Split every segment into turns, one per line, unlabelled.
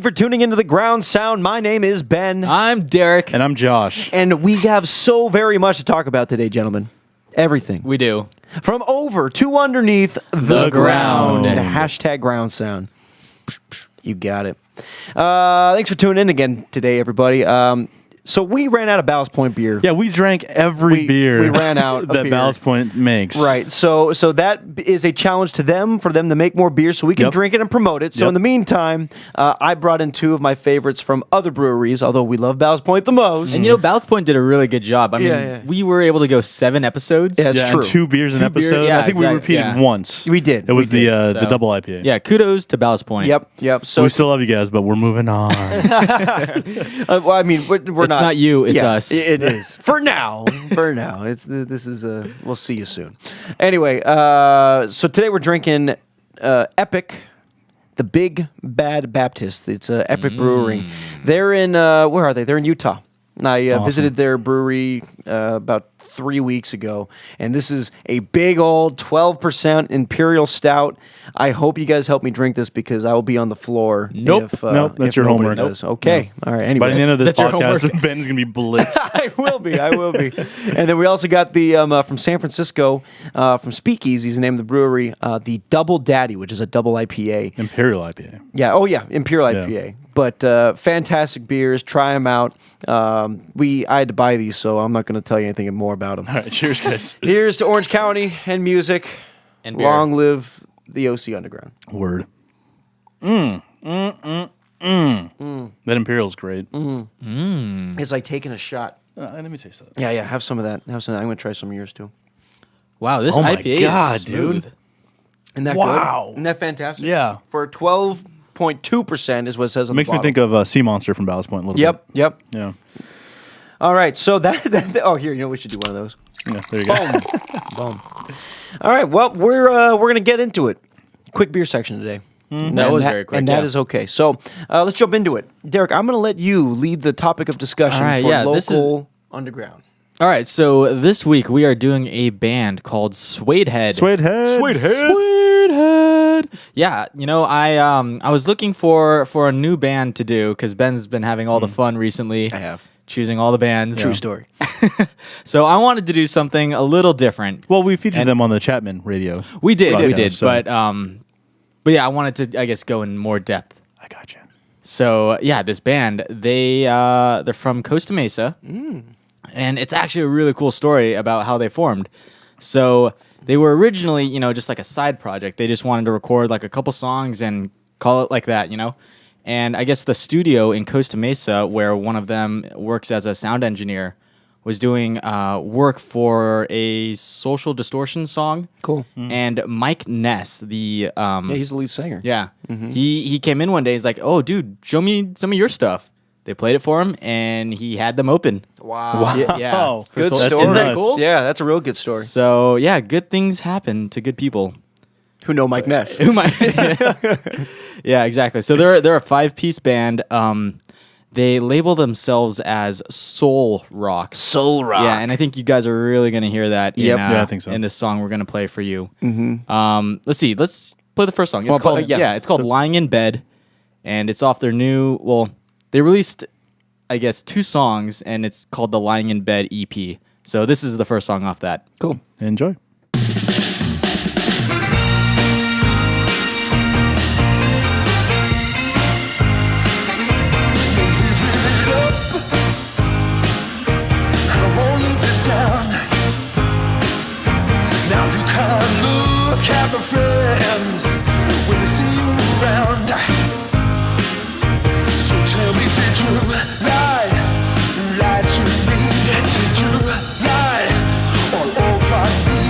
you for tuning into the Ground Sound. My name is Ben.
I'm Derek.
And I'm Josh.
And we have so very much to talk about today, gentlemen. Everything.
We do.
From over to underneath the ground. Hashtag Ground Sound. You got it. Thanks for tuning in again today, everybody. So we ran out of Ballast Point beer.
Yeah, we drank every beer
we ran out of
that
beer.
Ballast Point makes.
Right. So that is a challenge to them, for them to make more beer so we can drink it and promote it. So in the meantime, I brought in two of my favorites from other breweries, although we love Ballast Point the most.
And Ballast Point did a really good job. I mean, we were able to go 7 episodes.
Yeah, that's true.
And 2 beers an episode.
Yeah,
I think we repeated once.
We did.
It was
we
the double IPA.
Yeah, kudos to Ballast Point.
Yep. So
we still love you guys, but we're moving on.
well, I mean, we're
It's
not.
not you, it's us.
It is for now. This is we'll see you soon. Anyway, so today we're drinking Epic, the Big Bad Baptist. It's Epic Brewing. They're in where are they? They're in Utah. And I visited their brewery about 3 weeks ago, and this is a big old 12% Imperial Stout. I hope you guys help me drink this because I will be on the floor.
Nope, that's
if
your
nobody
homework.
Does. Okay, all right. Anyway,
By the end of this
That's your
podcast, Ben's going to be blitzed.
I will be. And then we also got the from San Francisco, from Speakeasy's the name of the brewery, the Double Daddy, which is a double IPA.
Imperial IPA.
Yeah. Oh yeah, Imperial IPA. But fantastic beers. Try them out. I had to buy these, so I'm not going to tell you anything more about them.
All right, cheers, guys.
Here's to Orange County and music.
And beer.
Long live the OC Underground.
Word. That Imperial's great.
It's like taking a shot.
Let me taste that.
Yeah. Have some of that. I'm going to try some of yours too.
Wow, this
Oh my
IPA
God,
is smooth.
dude.
Isn't that
Wow.
good? Isn't that fantastic?
Yeah.
For 12.2% is what it says on
Makes
the
me
bottle.
think of Sea Monster from Ballast Point a little bit.
Yep.
Yeah.
All right, so that oh, here, we should do one of those.
Yeah, there you go.
Boom. All right, well, we're gonna get into it. Quick beer section today.
That was very quick.
and that is okay. So let's jump into it. Derek, I'm gonna let you lead the topic of discussion
All right,
for
this
local underground.
All right, so this week we are doing a band called Suedehead. Suedehead. Yeah, I was looking for a new band to do because Ben's been having all the fun recently.
I have.
Choosing all the bands.
True story.
So I wanted to do something a little different.
Well, we featured them on the Chapman radio.
We did,
So-
but yeah, I wanted to, I guess, go in more depth.
I gotcha.
So yeah, this band, they're from Costa Mesa, and it's actually a really cool story about how they formed. So they were originally, just like a side project. They just wanted to record like a couple songs and call it like that, And I guess the studio in Costa Mesa, where one of them works as a sound engineer, was doing work for a Social Distortion song.
Cool.
And Mike Ness, the
Yeah, he's the lead singer.
he came in one day. He's like, "Oh, dude, show me some of your stuff." They played it for him, and he had them open.
Wow.
Yeah.
Good
That's
story.
Isn't that
nuts.
cool?
Yeah, that's a real good story.
So yeah, good things happen to good people.
Who know Mike Ness?
Who might? Yeah, exactly. So they're a 5-piece band. They label themselves as soul rock.
Soul rock.
Yeah, and I think you guys are really gonna hear that.
Yep.
Yeah, I think so.
In this song we're gonna play for you. Let's see. Let's play the first song. It's called it's called "Lying in Bed," and it's off their new. Well, they released, I guess, 2 songs, and it's called the "Lying in Bed" EP. So this is the first song off that.
Cool.
Enjoy.
Have my friends when they see you around. So tell me, did you lie to me? Did you lie all over me?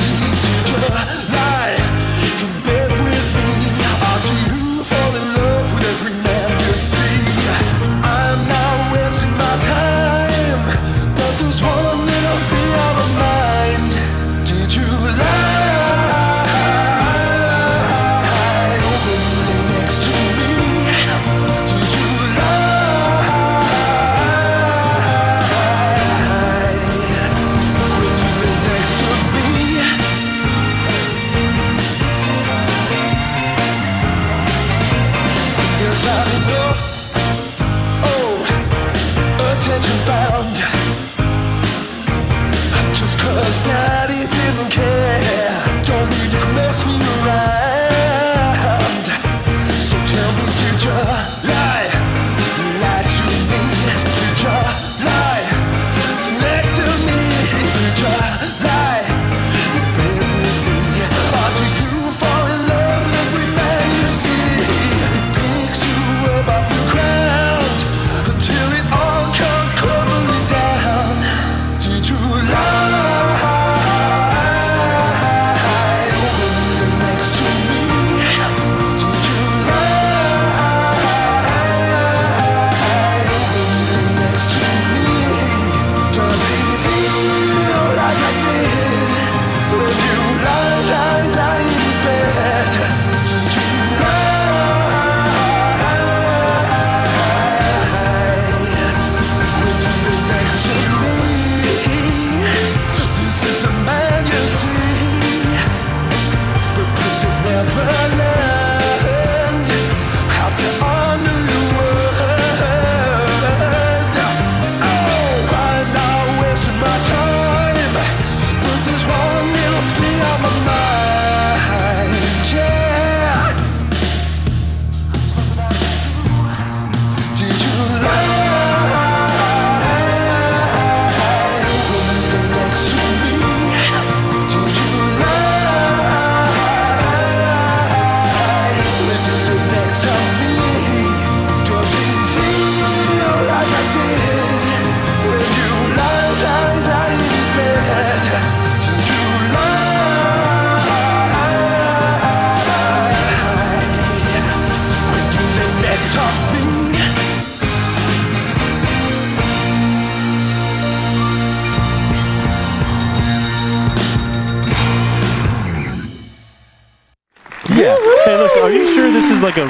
Are you sure this is like a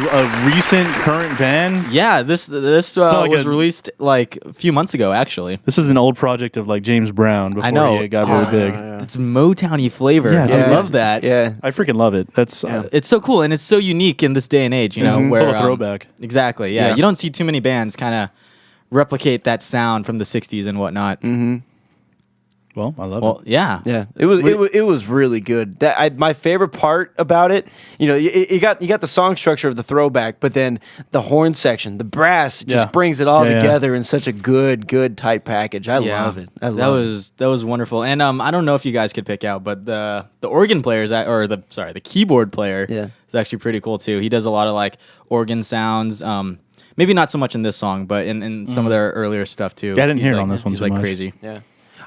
recent current band?
Yeah, this
not like
was
a-
released like a few months ago, actually.
This is an old project of like James Brown before
I know.
he got really big.
It's Motown-y flavor.
Yeah,
I
dude,
love that.
Yeah.
I freaking love it. That's
It's so cool, and it's so unique in this day and age, you know, where
total throwback.
Exactly. Yeah.
Yeah.
You don't see too many bands kind of replicate that sound from the '60s and whatnot.
Well, I love
Well,
it.
yeah.
Yeah, it was really good. My favorite part about it, you know, you got the song structure of the throwback, but then the horn section, the brass, just
Yeah.
brings it all
Yeah, yeah.
together in such a good tight package. I love it. I love it.
That was wonderful. And I don't know if you guys could pick out, but the organ player is the keyboard player is actually pretty cool too. He does a lot of like organ sounds. Maybe not so much in this song, but in some of their earlier stuff too.
Yeah, I didn't
He's
hear it
like,
on this one
He's
so
like
much.
crazy.
Yeah.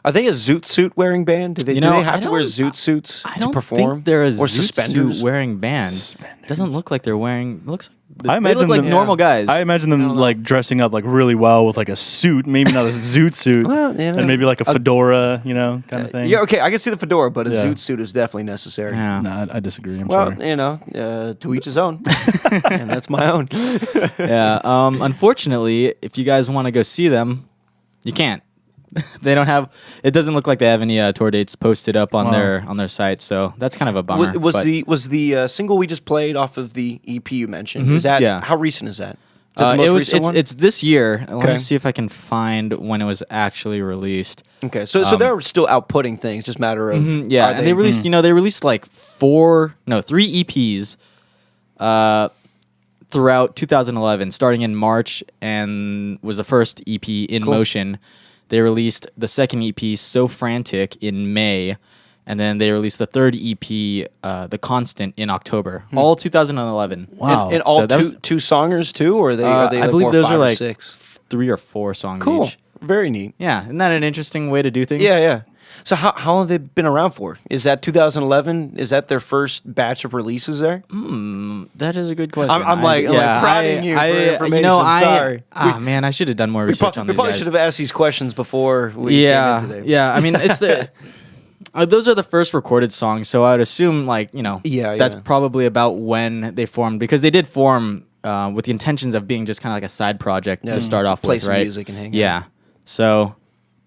Are they a zoot suit wearing band? Do they have to wear zoot suits
I
to
don't
perform?
think they're a
or
zoot
suspenders
suit wearing band. Doesn't look like they're wearing. Looks
I
they
imagine
look like
them-
normal guys.
I imagine them like dressing up like really well with like a suit, maybe not a zoot suit,
Well, you know,
and maybe like a fedora, you know, kind of thing.
Yeah, okay, I can see the fedora, but a
Yeah.
zoot suit is definitely necessary.
yeah.
Nah, I disagree. I'm
Well,
sorry.
you know, to each his own, and that's my own.
Yeah. Unfortunately, if you guys want to go see them, you can't. They don't have. It doesn't look like they have any tour dates posted up on their site, so that's kind of a bummer.
Was
but,
the single we just played off of the EP you mentioned? Is that
yeah.
how recent is that? Is that the most recent one?
it's this year. Let
Okay.
me see if I can find when it was actually released.
Okay, so they're still outputting things, just matter of
Yeah,
are
and they released. You know, they released like 3 EPs. Throughout 2011, starting in March, and was the first EP in motion. They released the second EP, So Frantic, in May, and then they released the third EP, The Constant, in October. All 2011.
Wow.
and all
So that was-
two songers too, or are they
I
like
believe
more
those
5
are
or
like
6?
3 or 4 songs
Cool,
each.
very neat.
Yeah, isn't that an interesting way to do things?
Yeah. So how long have they been around for? Is that 2011? Is that their first batch of releases there?
That is a good question.
I'm like prodding you for information.
You know,
Sorry.
Man, I should have done more
We
research on these
probably
guys.
should have asked these questions before we came in today.
Yeah. I mean, it's the those are the first recorded songs, so I would assume that's
Yeah.
probably about when they formed, because they did form with the intentions of being just kind of like a side project to start off
Play
with,
some
right?
music and hang out.
Yeah. So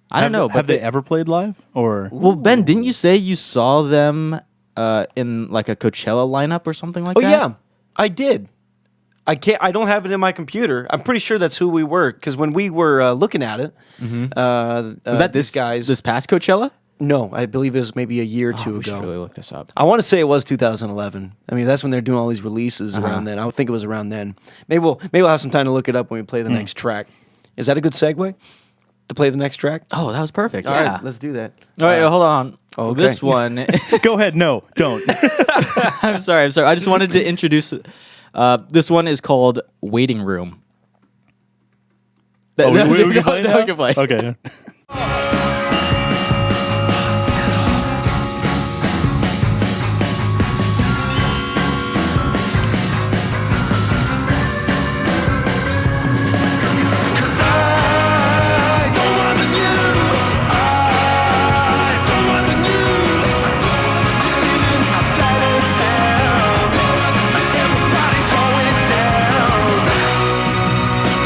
I don't know,
Have
but
they ever played live or?
well, Ben, didn't you say you saw them in like a Coachella lineup or something like
Oh
that?
yeah, I did. I don't have it in my computer. I'm pretty sure that's who we were, because when we were looking at it,
Was that
this guy's?
this past Coachella?
No, I believe it was maybe a year or two
We should
ago.
really look this up.
I want to say it was 2011. I mean, that's when they're doing all these releases around then. I would think it was around then. Maybe we'll have some time to look it up when we play the next track. Is that a good segue to play the next track?
Oh, that was perfect.
All
yeah.
right, let's do that.
All right, hold on.
okay.
This one.
Go ahead. No, don't.
I'm sorry. I just wanted to introduce. This one is called Waiting Room.
Oh, we can play
No,
now?
we can play.
Okay.
Cause I don't want the news. I don't want the news. I'm sitting outside of town. Everybody's always down.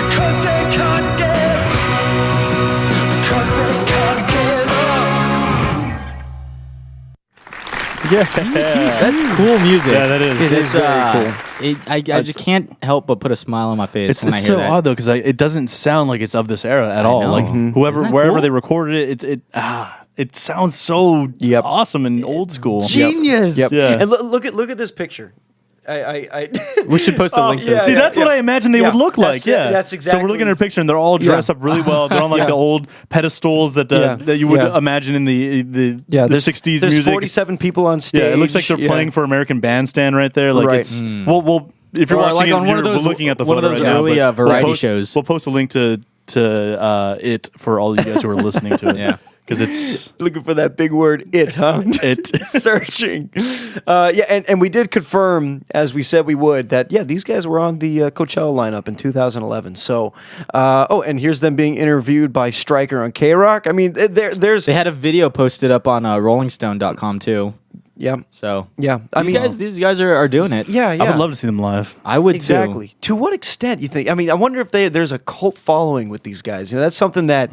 Because they can't get
Yeah.
That's cool music.
Yeah, that is.
It is very cool.
I just can't help but put a smile on my face
It's
when I hear
so
that.
odd though, because it doesn't sound like it's of this era at all.
know.
Like whoever,
Isn't that
wherever
cool?
they recorded it, it sounds so
Yep.
awesome and old school.
Genius.
Yep.
Yeah.
And look at this picture. I
We should post a link to
yeah,
this.
See, that's what I imagine they
Yeah,
would look like.
that's-
Yeah,
that's
So we're
exactly-
looking at a picture, and they're all dressed up really well. They're on like
Yeah.
the old pedestals that
Yeah.
that you would
Yeah.
imagine in the
there's
60s
there's
music.
47 people on stage.
Yeah, it looks like they're playing for American Bandstand right there. Like
Right.
it's we'll if you're
Or
watching
like
it,
on one of
we're
those-
looking at the
one of
photo
those
right
early,
now. but
variety
we'll post,
shows.
We'll post a link to it for all you guys who are listening to it.
Yeah.
because it's
looking for that big word, it, huh?
it.
Searching. Yeah, and we did confirm, as we said we would, that, yeah, these guys were on the Coachella lineup in 2011. So, and here's them being interviewed by Stryker on K-Rock. I mean, there's...
They had a video posted up on RollingStone.com too.
Yeah.
So
Yeah. I mean,
these guys are doing it.
yeah, yeah.
I would love to see them live.
I would
Exactly.
too.
To what extent you think? I mean, I wonder if there's a cult following with these guys. You know, that's something that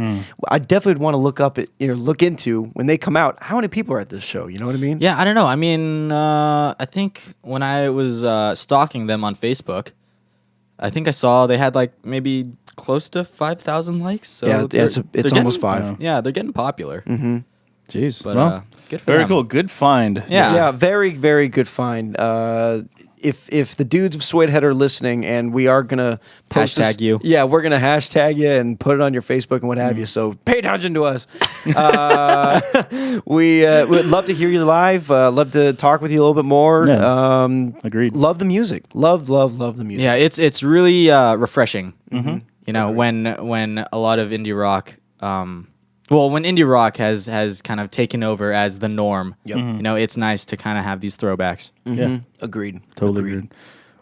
I definitely would want to look into when they come out. How many people are at this show? You know what I mean?
Yeah, I don't know. I mean, I think when I was stalking them on Facebook, I think I saw they had like maybe close to 5,000 likes. So
Yeah,
they're
it's almost
getting-
5.
Yeah, they're getting popular.
Jeez.
But
well,
good for
very
them.
cool. Good find.
Yeah.
Yeah, very, very good find. If the dudes of Suedehead are listening, and we are gonna post
Hashtag you.
yeah, we're gonna hashtag you and put it on your Facebook and what have you. So pay attention to us. We would love to hear you live. Love to talk with you a little bit more.
Yeah. Agreed.
Love the music. Love the music.
Yeah, it's really refreshing. Mm-hmm. You know, when a lot of indie rock, when indie rock has kind of taken over as the norm.
Yep.
You know, it's nice to kind of have these throwbacks.
Yeah.
Agreed.
Totally agreed.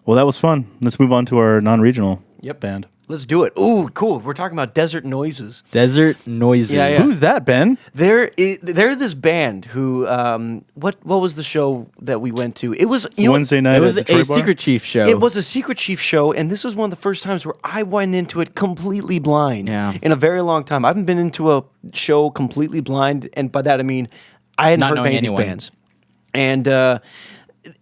Well, that was fun. Let's move on to our non-regional band.
Let's do it. Ooh, cool. We're talking about Desert Noises.
Desert Noises.
Yeah, yeah.
Who's that, Ben?
They're this band who what was the show that we went to? It was
Wednesday night
It was
at Detroit
a
Bar?
Secret Chief show.
It was a Secret Chief show, and this was one of the first times where I went into it completely blind.
Yeah.
In a very long time. I haven't been into a show completely blind, and by that I mean I hadn't
Not
heard of any
knowing
of these
anyone.
bands. And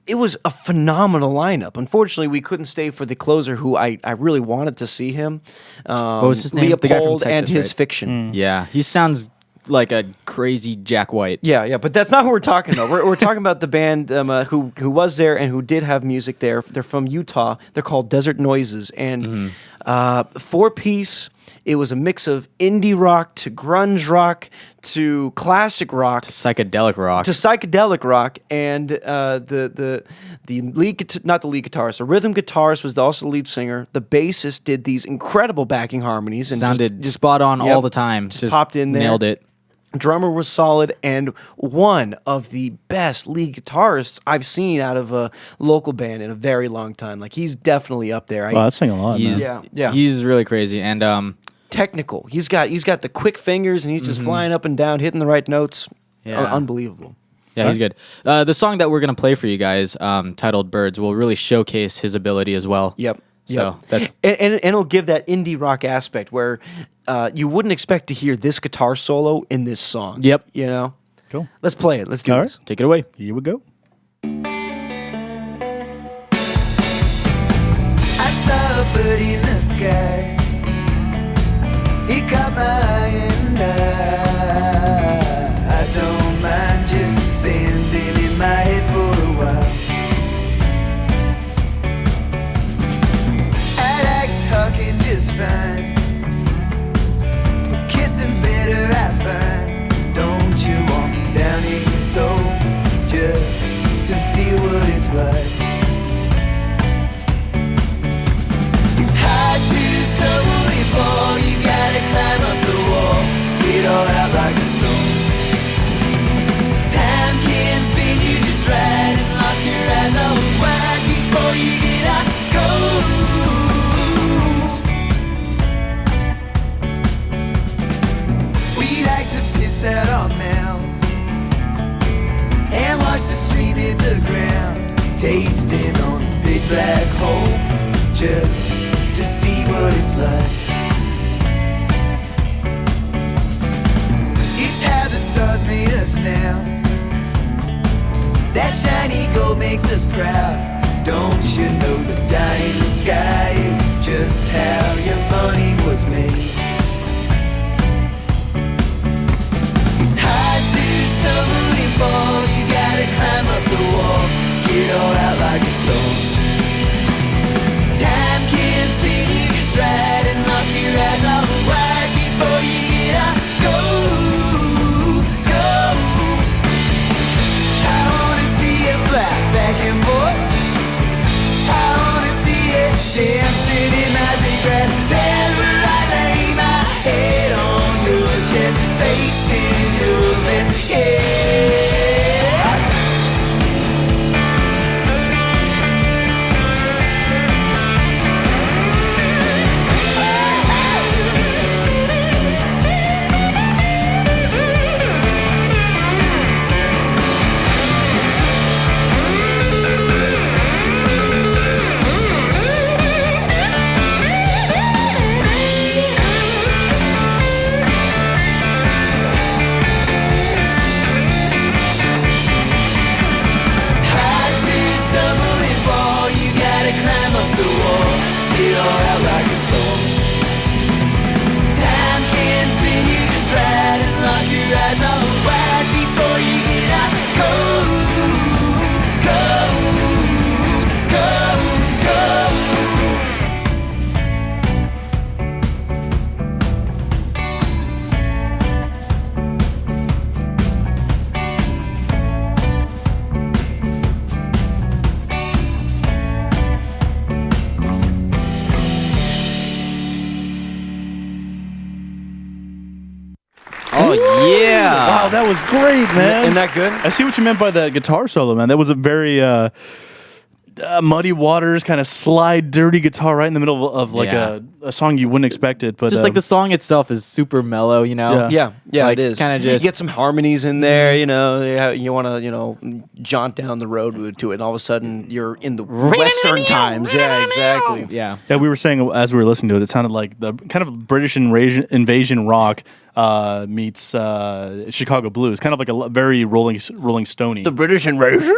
it was a phenomenal lineup. Unfortunately, we couldn't stay for the closer, who I really wanted to see him. What
was his name? The guy from
Leopold and
Texas,
his
right?
Fiction.
Yeah, he sounds like a crazy Jack White.
Yeah, but that's not who we're talking about. We're talking about the band who was there and who did have music there. They're from Utah. They're called Desert Noises, and 4-piece. It was a mix of indie rock to grunge rock to classic rock
Psychedelic rock.
to psychedelic rock, and the not the lead guitarist, the rhythm guitarist was also the lead singer. The bassist did these incredible backing harmonies and
Sounded spot on
yep,
all the time. Just
popped in there.
Nailed it.
Drummer was solid, and one of the best lead guitarists I've seen out of a local band in a very long time. Like, he's definitely up there.
Wow, that's saying a lot,
He's
man.
Yeah.
he's really crazy. And
Technical. He's got the quick fingers, and he's just flying up and down, hitting the right notes.
Yeah.
Unbelievable.
yeah, he's good. The song that we're gonna play for you guys, titled "Birds," will really showcase his ability as well.
Yep.
So that's
and it'll give that indie rock aspect where you wouldn't expect to hear this guitar solo in this song.
Yep.
You know?
Cool.
Let's play it. Let's do
All
this.
right.
take it away.
Here we go.
I saw a bird in the sky. It caught my eye and I don't mind just standing in my head for a while. I like talking just fine, but kissing's better I find. Don't you want me down in your soul just to feel what it's like? It's hard to stumble and fall. You gotta climb up the wall, get all out like a stone. Time can spin you just right and lock your eyes on wide before you get out. Go. We like to piss out our mouths and watch the stream hit the ground, tasting on a big black hole just to see what it's like. It's how the stars made us now. That shiny gold makes us proud. Don't you know the dye in the sky is just how your money was made? It's hard to stumble and fall. You gotta climb up the wall, get all out like a stone. Time can spin you just right and knock your eyes out wide before you get out. Go, go. I wanna see you fly back and forth. I wanna see you dancing in my big grass. That's where I lay my head on your chest, facing your best, yeah.
yeah.
Wow, that was great, man.
Isn't that good?
I see what you meant by that guitar solo, man. That was a very muddy waters, kind of slide, dirty guitar right in the middle of like
Yeah.
a song you wouldn't expect it. But
Just like the song itself is super mellow, you know?
Yeah.
Yeah,
Like,
it is.
kinda just-
you get some harmonies in there, you know. You want to, jaunt down the road to it, and all of a sudden you're in the Western times. Yeah, exactly.
Yeah.
Yeah, we were saying as we were listening to it, it sounded like the kind of British invasion rock meets Chicago blues, kind of like a very Rolling Stoney.
The British invasion.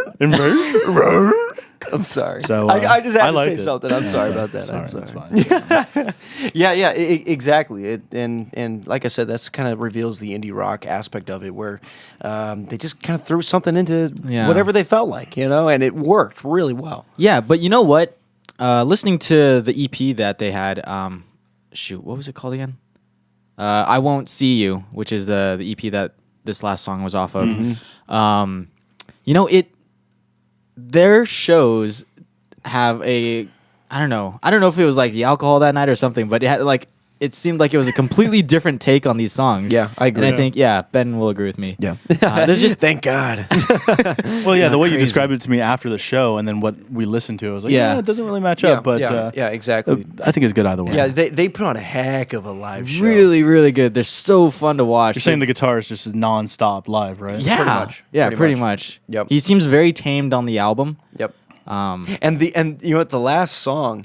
I'm sorry.
So,
I just had to
liked
say
it.
something. I'm sorry about that.
Sorry,
I'm sorry.
that's fine.
Yeah, exactly. And like I said, that's kind of reveals the indie rock aspect of it, where they just kind of threw something into
Yeah.
whatever they felt like, and it worked really well.
Yeah, but you know what? Listening to the EP that they had, what was it called again? I Won't See You, which is the EP that this last song was off of. Their shows have I don't know if it was like the alcohol that night or something, but it seemed like it was a completely different take on these songs.
Yeah, I agree.
And I think, Ben will agree with me.
Yeah.
There's just
Thank God.
Well, yeah, the way you
crazy.
described it to me after the show, and then what we listened to, I was like,
Yeah.
yeah, it doesn't really match up. But
yeah, exactly.
I think it's good either way.
Yeah, they put on a heck of a live show.
really, really good. They're so fun to watch.
You're saying the guitar is just non-stop live, right?
yeah,
Pretty much.
Yeah,
Pretty
pretty
much.
much.
Yep.
He seems very tamed on the album.
Yep. And you know what? The last song,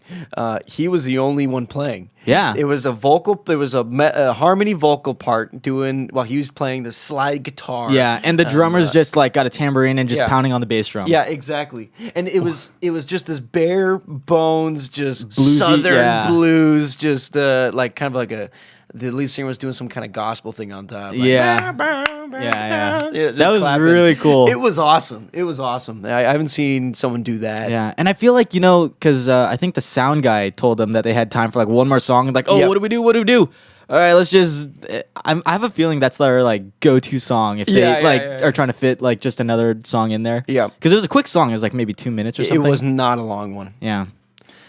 he was the only one playing.
Yeah.
It was a vocal. It was a harmony vocal part while he was playing the slide guitar.
Yeah, and the drummer's just like got a tambourine and just
yeah.
pounding on the bass drum.
Yeah, exactly. And it was just this bare bones, just
Bluesy,
southern
yeah.
blues, just like kind of like the lead singer was doing some kind of gospel thing on top. Like,
Yeah.
Yeah, just
That was
clapping.
really cool.
It was awesome. I haven't seen someone do that.
Yeah, and I feel like, because I think the sound guy told them that they had time for like one more song. And like, oh,
Yep.
what do we do? What do we do? All right, let's just. I have a feeling that's their like go-to song if they
Yeah.
are trying to fit like just another song in there.
Yeah.
because it was a quick song. It was like maybe 2 minutes or
It
something.
was not a long one.
Yeah,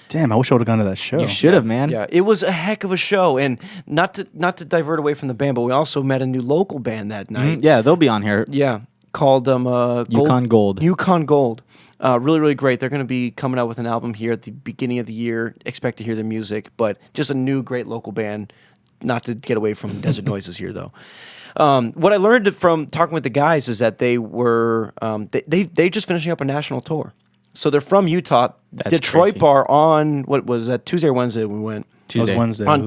Damn, I wish I would have gone to that show.
you should have, man.
Yeah, it was a heck of a show, and not to divert away from the band, but we also met a new local band that night.
Yeah, they'll be on here.
Yeah, called
Yukon Gold.
Yukon Gold. Really, really great. They're going to be coming out with an album here at the beginning of the year. Expect to hear their music, but just a new great local band. Not to get away from Desert Noises here, though. What I learned from talking with the guys is that they were they just finishing up a national tour. So they're from Utah.
That's
Detroit
crazy.
bar on what was that Tuesday or Wednesday we went.
Tuesday.
Wednesday.
On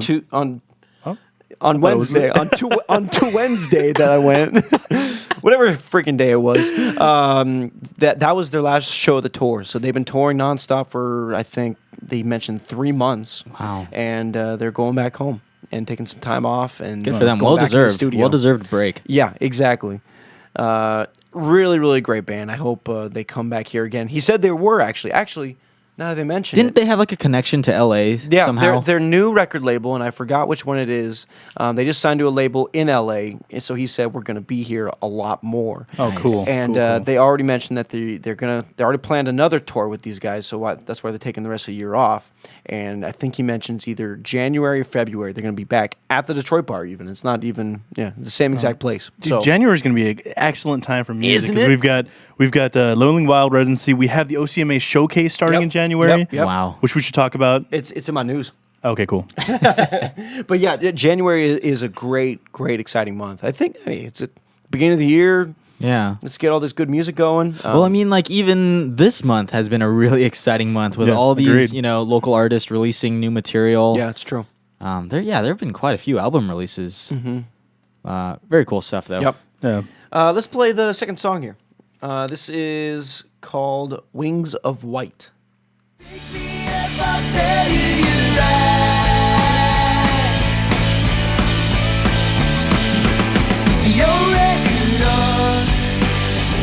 Wednesday, on Wednesday that I went, whatever freaking day it was. That was their last show of the tour. So they've been touring nonstop for, I think they mentioned 3 months.
Wow.
And they're going back home and taking some time off and
Good for them.
going
Well
back to the
deserved.
studio.
Well deserved break.
Yeah, exactly. Really, really great band. I hope they come back here again. He said they were actually. Now that they mentioned
Didn't
it.
they have like a connection to LA
Yeah,
somehow?
their new record label, and I forgot which one it is. They just signed to a label in LA, and so he said we're going to be here a lot more.
Oh, cool.
And
Cool.
they already mentioned that they already planned another tour with these guys, so that's why they're taking the rest of the year off. And I think he mentions either January or February they're going to be back at the Detroit bar. Even it's not even the same exact place.
Dude,
So
January is going to be an excellent time for music
Isn't
because
it?
we've got Lonely Wild residency. We have the OCMA showcase starting
Yep.
in January.
Yep.
Wow.
Which we should talk about.
it's in my news.
Okay, cool.
But yeah, January is a great, exciting month. I think it's at the beginning of the year.
Yeah.
Let's get all this good music going.
Well, I mean, like even this month has been a really exciting month with
Yeah,
all these,
agreed.
local artists releasing new material.
yeah, it's true.
There have been quite a few album releases. Very cool stuff, though.
Yep.
Yeah.
Let's play the second song here. This is called Wings of White.
Pick me up, I'll tell you you're right. To your record on,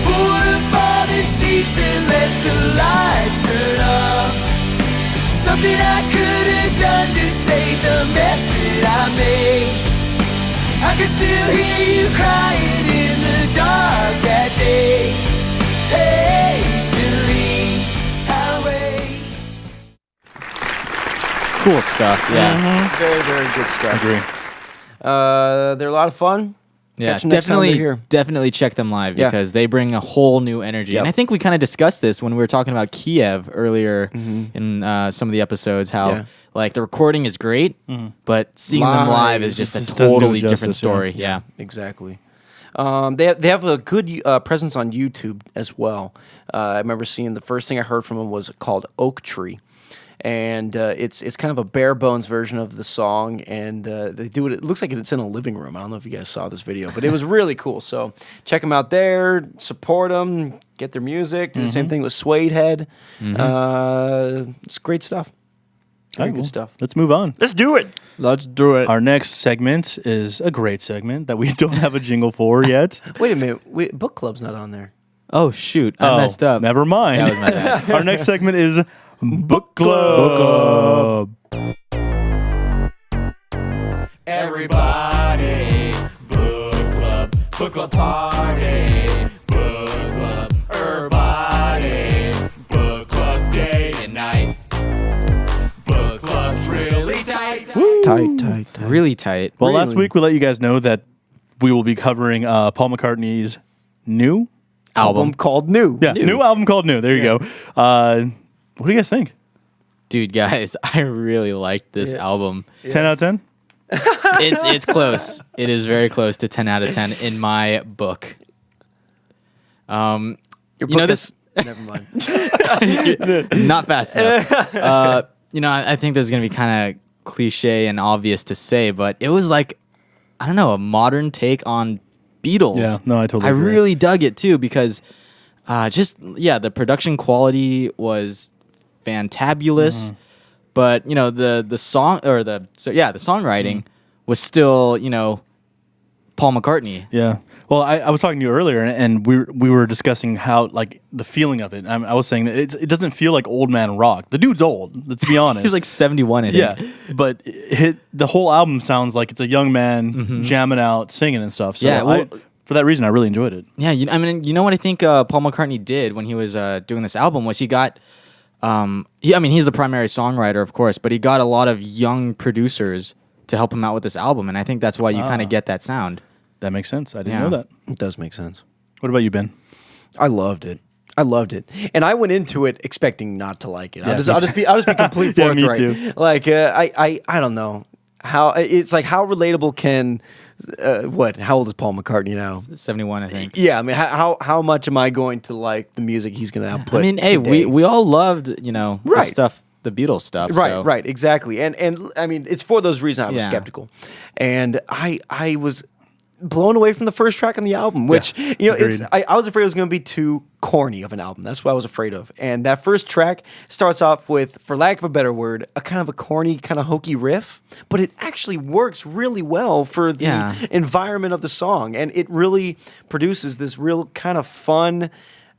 pull up all the sheets and let the lights turn off. Something I could have done to save the mess that I made. I can still hear you crying in the dark that day. Patiently, I wait.
Cool stuff. Yeah.
Very, very good stuff.
Agree.
They're a lot of fun.
Yeah,
Catch 'em next time they're here.
definitely check them live
Yeah.
because they bring a whole new energy.
Yep.
And I think we kind of discussed this when we were talking about Kiev earlier in some of the episodes. How
Yeah.
like the recording is great, but seeing them live is just a
Just doesn't do it
totally different
justice, yeah.
story. Yeah.
Exactly. They have a good presence on YouTube as well. I remember seeing the first thing I heard from them was called Oak Tree, and it's kind of a bare bones version of the song, and they do it. It looks like it's in a living room. I don't know if you guys saw this video, but it was really cool. So check them out there, support them, get their music. Do the same thing with Suedehead. It's great stuff. Very good stuff.
Let's move on.
Let's do it.
Let's do it.
Our next segment is a great segment that we don't have a jingle for yet.
Wait a minute. Book Club's not on there.
Oh shoot, I messed up.
Never mind.
That was my bad.
Our next segment is Book Club.
Everybody, book club party, book club, everybody, book club day and night. Book club's really tight.
Tight.
Really tight.
Well, last
Really?
week we let you guys know that we will be covering Paul McCartney's new
Album called New.
new album called New. There you go. What do you guys think?
Dude, guys, I really liked this album.
10 out of 10?
It's close. It is very close to 10 out of 10 in my book.
Your
You
book
know
is-
this.
Never mind.
Not fast enough. I think this is gonna be kind of cliche and obvious to say, but it was like, I don't know, a modern take on Beatles.
Yeah, no, I totally
I
agree.
really dug it too because, the production quality was fantabulous, but the song or the songwriting was still Paul McCartney.
Yeah. Well, I was talking to you earlier, and we were discussing how like the feeling of it. I was saying that it doesn't feel like old man rock. The dude's old. Let's be honest.
He was like 71, I think.
yeah, but the whole album sounds like it's a young man jamming out, singing and stuff. So
Yeah, well-
for that reason, I really enjoyed it.
Yeah, you know what I think Paul McCartney did when he was doing this album was he got, he's the primary songwriter, of course, but he got a lot of young producers to help him out with this album, and I think that's why you kind of get that sound.
That makes sense. I didn't
Yeah.
know that.
It does make sense.
What about you, Ben?
I loved it. And I went into it expecting not to like it.
Yeah,
I'll just be complete
Yeah, me
forthright.
too.
Like I don't know how it's like how relatable can how old is Paul McCartney now?
71, I think.
Yeah, I mean how much am I going to like the music he's going to output?
I mean, hey,
today?
we all loved, the
Right.
stuff, the Beatles stuff. so.
Right, exactly. And I mean, it's for those reasons I was
Yeah.
skeptical. And I was blown away from the first track on the album, which
agreed.
I was afraid it was going to be too corny of an album. That's what I was afraid of. And that first track starts off with, for lack of a better word, a kind of a corny, kind of hokey riff, but it actually works really well for the
Yeah.
environment of the song, and it really produces this real kind of fun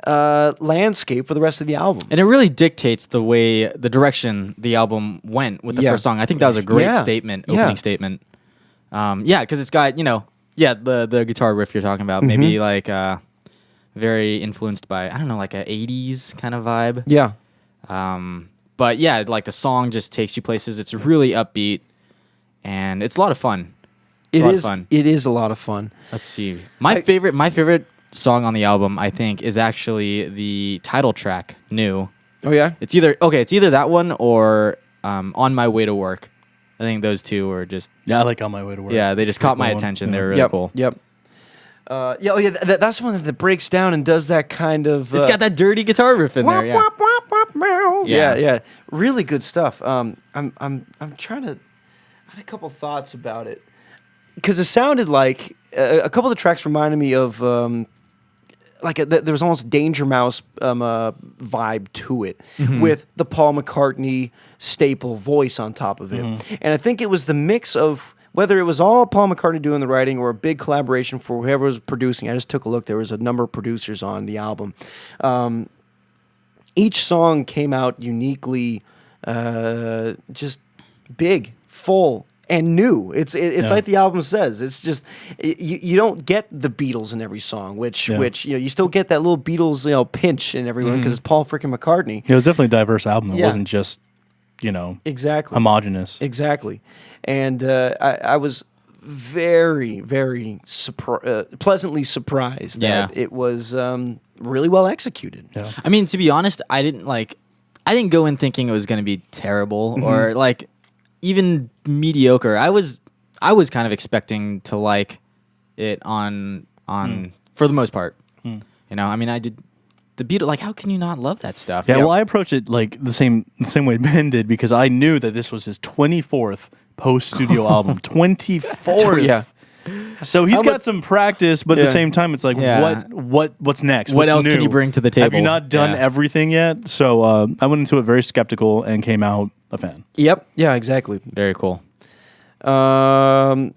landscape for the rest of the album.
And it really dictates the direction the album went with the
Yeah.
first song. I think that was a great
Yeah.
statement,
Yeah.
opening statement. Because it's got, the guitar riff you're talking about, maybe like very influenced by, I don't know, like a 80s kind of vibe.
Yeah.
But yeah, like the song just takes you places. It's really upbeat, and it's a lot of fun. It's a lot of fun.
It is a lot of fun.
Let's see. My favorite song on the album, I think, is actually the title track, "New."
Oh yeah.
It's either that one or "On My Way to Work." I think those two were just
Yeah, I like On My Way to Work.
they
It's
just
a pretty
caught my
cool one.
attention.
Yeah.
They were really cool.
Yep. That's one that breaks down and does that kind of.
It's got that dirty guitar riff in there. Yeah.
wop, wop, wop, meow.
Yeah.
Yeah. Really good stuff. I'm trying to. I had a couple thoughts about it because it sounded like a couple of the tracks reminded me of there was almost Danger Mouse vibe to it with the Paul McCartney staple voice on top of it, and I think it was the mix of. Whether it was all Paul McCartney doing the writing or a big collaboration for whoever was producing, I just took a look. There was a number of producers on the album. Each song came out uniquely, just big, full, and new. It's like the album says. It's just you don't get the Beatles in every song, which you still get that little Beatles pinch in everyone because it's Paul freaking McCartney.
It was definitely a diverse album. It
Yeah.
wasn't just
Exactly.
homogenous.
Exactly. And I was very, very pleasantly surprised that it was really well executed.
Yeah.
I mean, to be honest, I didn't go in thinking it was going to be terrible or like even mediocre. I was kind of expecting to like it on for the most part. You know, I mean, I did the Beatles. Like, how can you not love that stuff?
Yeah, well, I approached it like the same way Ben did because I knew that this was his 24th post-studio album. 24th.
Yeah.
So he's got some practice, but at the same time, it's like, what's next?
What
What's
else
new?
can you bring to the table?
Have you not done everything yet? So I went into it very skeptical and came out a fan.
Yep. Yeah, exactly.
Very cool.
I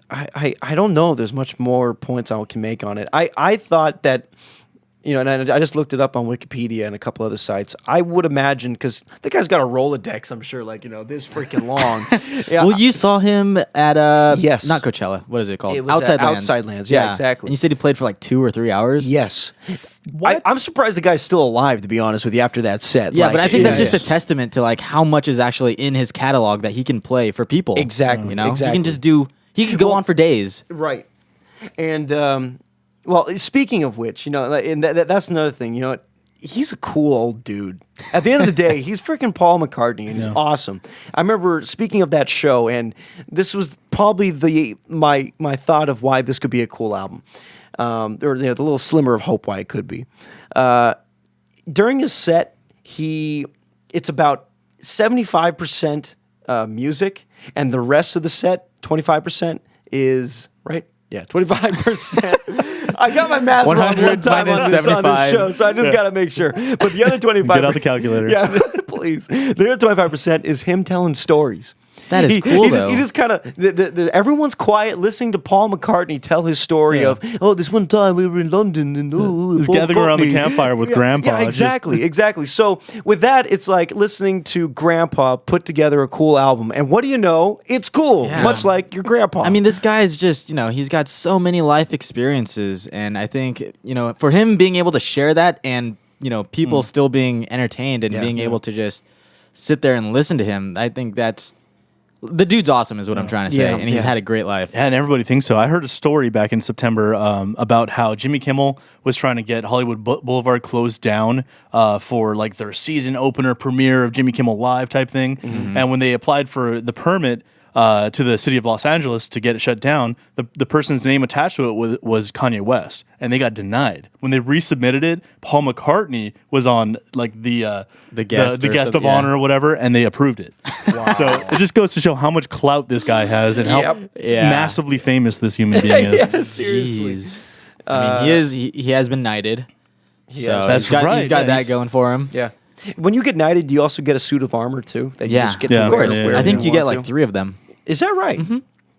don't know. There's much more points I can make on it. I thought that, you know, and I just looked it up on Wikipedia and a couple other sites. I would imagine, because the guy's got a Rolodex, I'm sure, like, you know, this freaking long. Yeah.
Well, you saw him at
yes,
not Coachella. What is it called?
It was
Outside
at
Lands.
Outside Lands. Yeah, exactly.
And you said he played for like 2 or 3 hours.
Yes.
What?
I'm surprised the guy's still alive, to be honest with you, after that set.
Yeah,
Like,
but I think that's
yes.
just a testament to like how much is actually in his catalog that he can play for people.
Exactly.
You know,
Exactly.
he can just do. He could go on for days.
Right. And, well, speaking of which, you know, and that's another thing, you know, he's a cool old dude. At the end of the day, he's freaking Paul McCartney, and he's awesome. I remember speaking of that show, and this was probably my thought of why this could be a cool album, or you know, the little slimmer of hope why it could be. During his set, it's about 75% music, and the rest of the set, 25%, is right. Yeah, 25%. I got my math wrong
100
one time on this
75.
show, so I just got to make sure. But the other 25%...
Get out the calculator.
Yeah, please. The other 25% is him telling stories.
That is cool, though.
He just kind of... everyone's quiet listening to Paul McCartney tell his story of, oh, this one time we were in London and...
He's gathering around the campfire with Grandpa.
Yeah, exactly. So with that, it's like listening to Grandpa put together a cool album. And what do you know? It's cool, much like your grandpa.
I mean, this guy is just, you know, he's got so many life experiences. And I think, you know, for him being able to share that and, you know, people still being entertained and being able to just sit there and listen to him, I think that's... The dude's awesome is what I'm trying to say.
Yeah,
and he's had a great life.
And everybody thinks so. I heard a story back in September about how Jimmy Kimmel was trying to get Hollywood Boulevard closed down for like their season opener premiere of Jimmy Kimmel Live type thing. And when they applied for the permit to the city of Los Angeles to get it shut down, the person's name attached to it was Kanye West, and they got denied. When they resubmitted it, Paul McCartney was on like the guest of honor or whatever, and they approved it. Wow. So it just goes to show how much clout this guy has and how massively famous this human being is.
Yeah, seriously.
Jeez. I mean, he has been knighted.
That's
He's got
right.
that going for him.
Yeah. When you get knighted, do you also get a suit of armor too? That you just get to
Yeah,
Of
wear
course.
wherever
I think you get
want
like
to?
3 of them.
Is that right?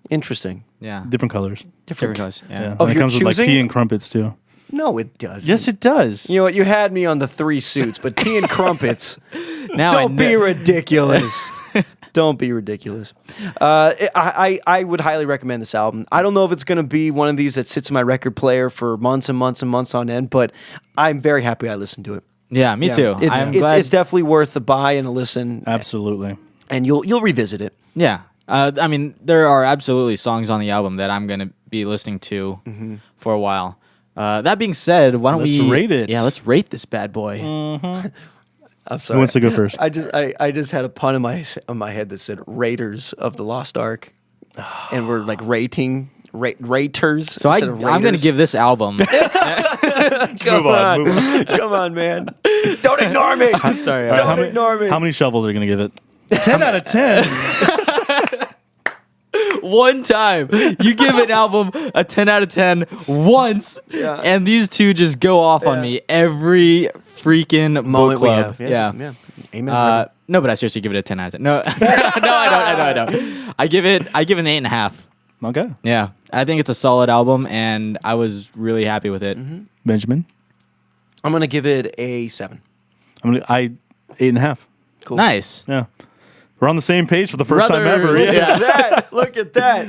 Interesting.
Yeah.
Different colors.
Different colors. Yeah.
Of
And it
your
comes with like
choosing?
tea and crumpets too.
No, it doesn't.
Yes, it does.
You know what? You had me on the 3 suits, but tea and crumpets.
Now
Don't be ridiculous. Don't be ridiculous. I would highly recommend this album. I don't know if it's going to be one of these that sits in my record player for months and months and months on end, but I'm very happy I listened to it.
Yeah, me too.
It's definitely worth a buy and a listen.
Absolutely.
And you'll revisit it.
Yeah. I mean, there are absolutely songs on the album that I'm going to be listening to for a while. That being said, why don't
Let's
we
rate it?
Yeah, let's rate this bad boy.
I'm sorry.
Who wants to go first?
I just had a pun in my head that said Raiders of the Lost Ark, and we're like raters.
So I'm going to give this album.
Come
Move on.
Come on, man. Don't ignore me.
I'm sorry.
Don't ignore me.
How many shovels are you going to give it? 10 out of 10.
One time you give an album a 10 out of 10 once, and these two just go off on me every freaking book
Moment we
club.
have. Yeah. Amen.
No, but I seriously give it a 10 out of 10. No, no, I don't. I give it an 8.5.
Okay.
Yeah, I think it's a solid album, and I was really happy with it.
Benjamin?
I'm gonna give it a 7.
8.5.
Cool.
Nice.
Yeah. We're on the same page for the first time ever.
Brothers.
Yeah.
Look at that.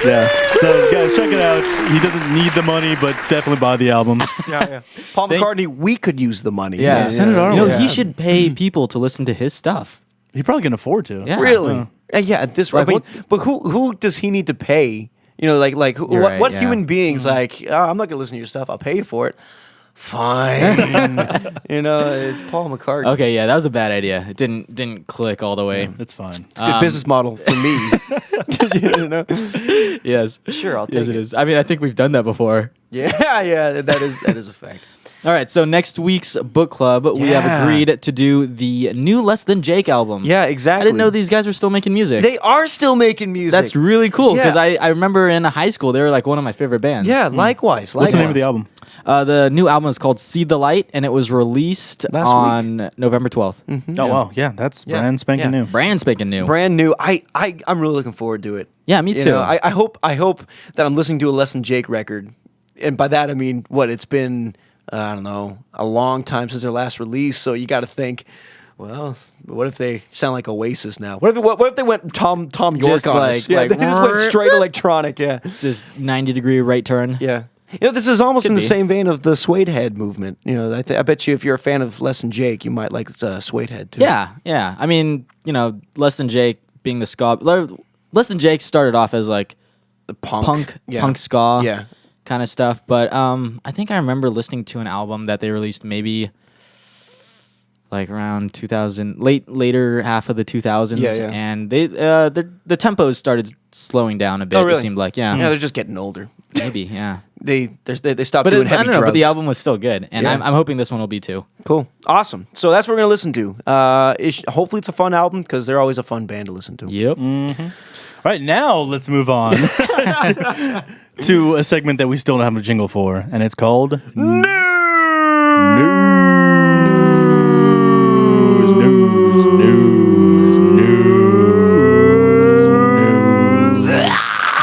Yeah. So guys, check it out. He doesn't need the money, but definitely buy the album.
Yeah. Paul McCartney, we could use the money.
Yeah,
send it our
You know,
way.
he should pay people to listen to his stuff.
He probably can afford to.
Yeah.
Really? Yeah. At this
Like,
rate. But who does he need to pay You know, like what,
right,
what
yeah.
human beings like? Oh, I'm not gonna listen to your stuff. I'll pay you for it. Fine. You know, it's Paul McCartney.
Okay, yeah, that was a bad idea. It didn't click all the way.
It's fine.
It's a good business model for me. You know?
Yes.
Sure, I'll take
Yes, it is. I mean, I think we've done that before.
Yeah, that is a fact.
All right, so next week's book club, we have
Yeah.
agreed to do the new Less Than Jake album.
Yeah,
I
exactly.
didn't know these guys were still making music.
They are still making music.
That's really cool because
Yeah.
I remember in high school they were like one of my favorite bands.
Yeah, likewise.
What's the name of the album?
The new album is called See the Light, and it was released
Last
on November 12th.
Oh wow, yeah, that's brand spanking
Yeah.
new.
Brand spanking new.
Brand new. I'm really looking forward to it.
Yeah, me
You
too.
know, I hope that I'm listening to a Less Than Jake record, and by that I mean it's been I don't know, a long time since their last release. So you got to think, well, what if they sound like Oasis now? What if they went Tom York
Just
on
like-
us? Yeah,
like-
they just went straight electronic. Yeah,
Just 90-degree right turn.
yeah. You know, this is almost
Could
in the
be.
same vein of the Suedehead movement. You know, I bet you if you're a fan of Less Than Jake, you might like Suedehead too.
Yeah. I mean, Less Than Jake being the ska. Less Than Jake started off as like
the punk
ska.
Yeah.
Kind of stuff, but I think I remember listening to an album that they released maybe like around 2000, later half of the 2000s,
Yeah, yeah.
and they the tempos started slowing down a bit.
Oh, really?
It seemed like, yeah,
Yeah, they're just getting older.
maybe, yeah.
They stopped
But
doing
I
heavy
don't know.
drugs.
But the album was still good, and
Yeah.
I'm hoping this one will be too.
Cool. Awesome. So that's what we're going to listen to. Hopefully it's a fun album because they're always a fun band to listen to.
Yep.
All right, now let's move on to a segment that we still don't have a jingle for, and it's called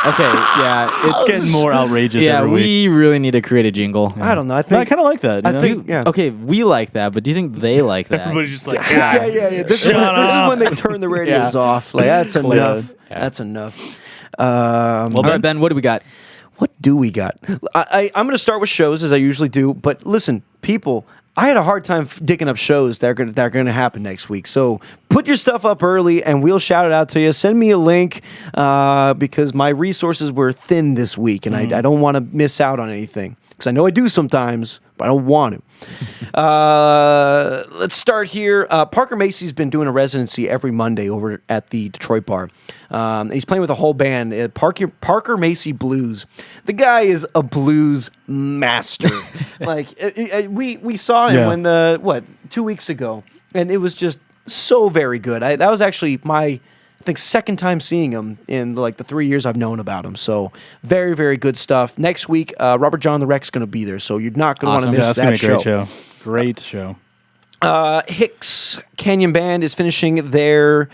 Okay. Yeah.
It's getting more outrageous
Yeah.
every week.
We really need to create a jingle.
I don't know. I
No, I
think.
kind of like that. you
I
know?
think. Yeah.
Okay, we like that, but do you think they like that?
Everybody's just like,
Yeah. This is when they turn the radios
Yeah.
off. Like that's
Clear.
enough.
Yeah.
That's enough.
All right, Ben, what do we got?
What do we got? I'm going to start with shows as I usually do, but listen, people, I had a hard time digging up shows that are going to happen next week. So put your stuff up early, and we'll shout it out to you. Send me a link because my resources were thin this week, and I don't want to miss out on anything because I know I do sometimes, but I don't want to. Let's start here. Parker Macy's been doing a residency every Monday over at the Detroit bar. He's playing with a whole band, Parker Macy Blues. The guy is a blues master. We saw him when 2 weeks ago, and it was just so very good. That was actually my second time seeing him in the 3 years I've known about him. So very, very good stuff. Next week, Robert John the Wreck's going to be there, so you're not going to
Awesome.
want to
yeah,
miss
that's
that
gonna be a great show. Great show.
Hicks Canyon Band is finishing their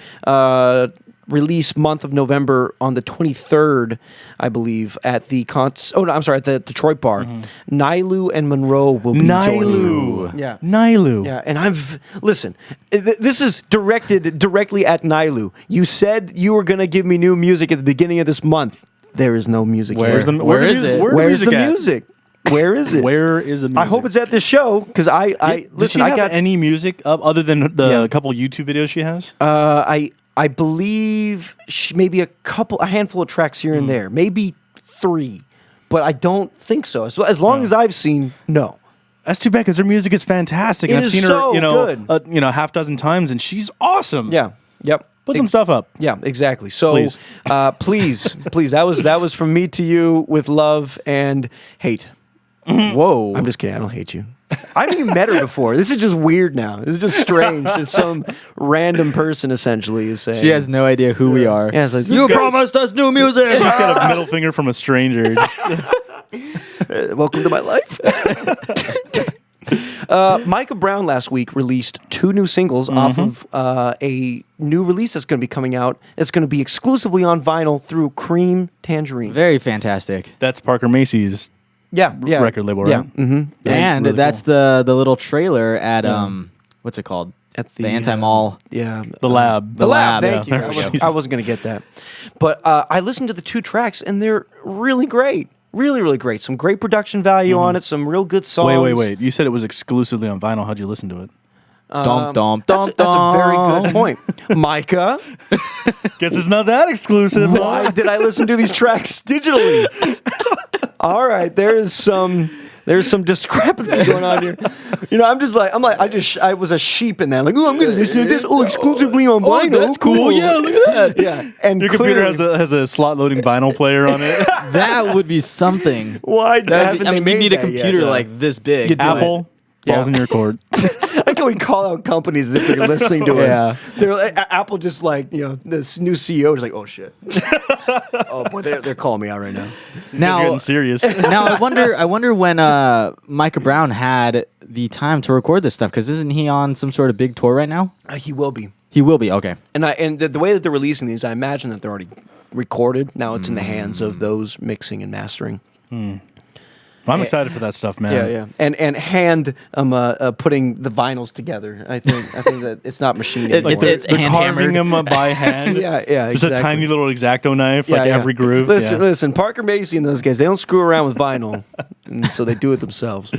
release month of November on the 23rd, I believe, at the at the Detroit bar. Nilu and Monroe will be joining. Yeah.
Nilu.
Yeah, and listen, this is directed directly at Nilu. You said you were going to give me new music at the beginning of this month. There is no music
Where's
here.
the
Where
the
is
music-
it?
Where's
Where's
the
the
music?
music? Where is it?
Where is the music?
I hope it's at this show because
Did she
I
have
got
any music up other than the
Yeah.
couple YouTube videos she has?
I believe maybe a handful of tracks here and there, maybe 3, but I don't think so. As long as I've seen, no.
That's too bad because her music is fantastic.
It
and I've
is
seen
so
her,
good.
half dozen times, and she's awesome.
Yeah. Yep.
Put some stuff up.
Yeah, exactly. So,
Please.
please, that was from me to you with love and hate.
Whoa.
I'm just kidding. I don't hate you. I haven't even met her before. This is just weird now. This is just strange that some random person essentially is saying.
She has no idea who we are.
Yeah, it's like, you promised us new music.
She just got a middle finger from a stranger.
Welcome to my life. Micah Brown last week released 2 new singles off of a new release that's going to be coming out. It's going to be exclusively on vinyl through Cream Tangerine.
Very fantastic.
That's Parker Macy's
Yeah.
record label, right?
Yeah. Mm-hmm.
And
really
that's the little trailer at what's it called?
At
The Anti-Mall.
Yeah.
The Lab.
The Lab.
Thank you.
Yeah.
I wasn't going to get that. But I listened to the 2 tracks, and they're really great. Really, really great. Some great production value on it. Some real good songs.
Wait. You said it was exclusively on vinyl. How'd you listen to it?
That's a very good point. Micah,
Guess it's not that exclusive.
why did I listen to these tracks digitally? All right, there's some discrepancy going on here. You know, I was a sheep in that. Like, oh, I'm going to listen to this. Oh, exclusively on vinyl.
That's cool. Yeah, look at that.
Yeah, and
Your computer
clearly-
has a slot loading vinyl player on it.
That would be something.
Why haven't they
you
made
need a
that
computer
yet?
like this big.
You do.
Apple, balls in your court.
I like how we call out companies if they're listening to
Yeah.
us. They're like, Apple just like, you know, this new CEO is like, oh shit. Oh boy, they're calling me out right now.
Now
Now,
getting serious.
now I wonder when Micah Brown had the time to record this stuff, because isn't he on some sort of big tour right now?
He will be.
He will be. Okay.
And the way that they're releasing these, I imagine that they're already recorded. Now it's in the hands of those mixing and mastering.
I'm excited for that stuff, man.
Yeah. And hand putting the vinyls together. I think that it's not machining.
It-
anymore.
it's
They're carving
hand-hammered.
them by hand.
yeah,
Just
exactly.
a tiny little X-Acto knife,
Yeah,
like
yeah.
every groove.
Listen, Parker Macy and those guys, they don't screw around with vinyl, and so they do it themselves.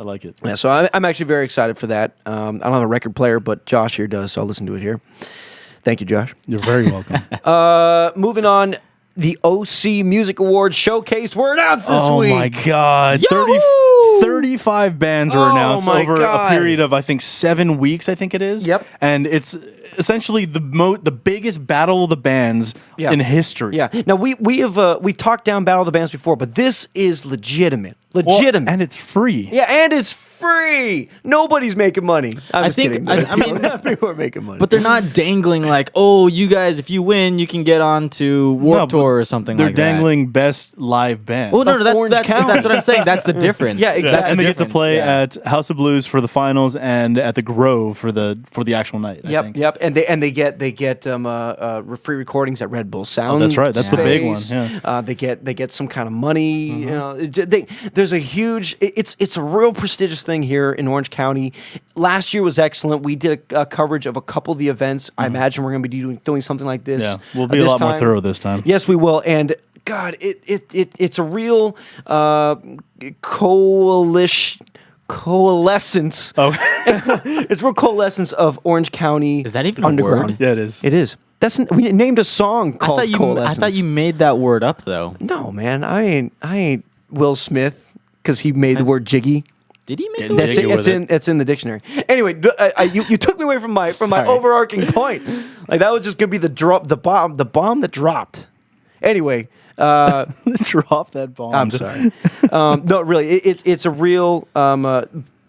I like it.
Yeah, so I'm actually very excited for that. I don't have a record player, but Josh here does, so I'll listen to it here. Thank you, Josh.
You're very welcome.
Moving on, the OC Music Awards showcase were announced this
Oh
week.
my God. 35 bands were
Oh
announced
my
over
God.
a period of, I think, 7 weeks, I think it is.
Yep.
And it's essentially the biggest battle of the bands
Yeah.
in history.
Yeah. Now we've talked down Battle of the Bands before, but this is legitimate.
Well,
Legitimate.
and it's free.
Yeah, and it's free. Nobody's making money. I'm just
think-
kidding.
I mean-
people are making money.
But they're not dangling like, oh, you guys, if you win, you can get on to Warped
No,
Tour or something
They're
like that.
dangling best live band.
Well, no,
Orange
that's
County.
what I'm saying. That's the difference.
Yeah, exactly.
That's the
and they get to
difference,
play
yeah.
at House of Blues for the finals and at the Grove for the actual night. I think.
Yep, and they get free recordings at Red Bull Sound.
that's right. That's the big one,
Space.
yeah.
They get some kind of money. You know, there's a huge. It's a real prestigious thing here in Orange County. Last year was excellent. We did a coverage of a couple of the events. I imagine we're going to be doing something like this.
Yeah, we'll be a
this
lot more
time.
thorough this time.
Yes, we will. And God, it's a real coalescence.
Oh,
It's real coalescence of Orange County.
Is that even a
underground.
word?
yeah, it is.
It is. We named a song
I
called
thought you
Coalescence.
made that word up though.
No, man, I ain't Will Smith because he made the word jiggy.
Did he make
Getting
the
That's
word?
jiggy
it.
with
It's in the dictionary. Anyway, you took me away from my
Sorry.
overarching point. Like that was just gonna be the bomb that dropped. Anyway,
Drop that bomb.
I'm sorry. No, really, it's a real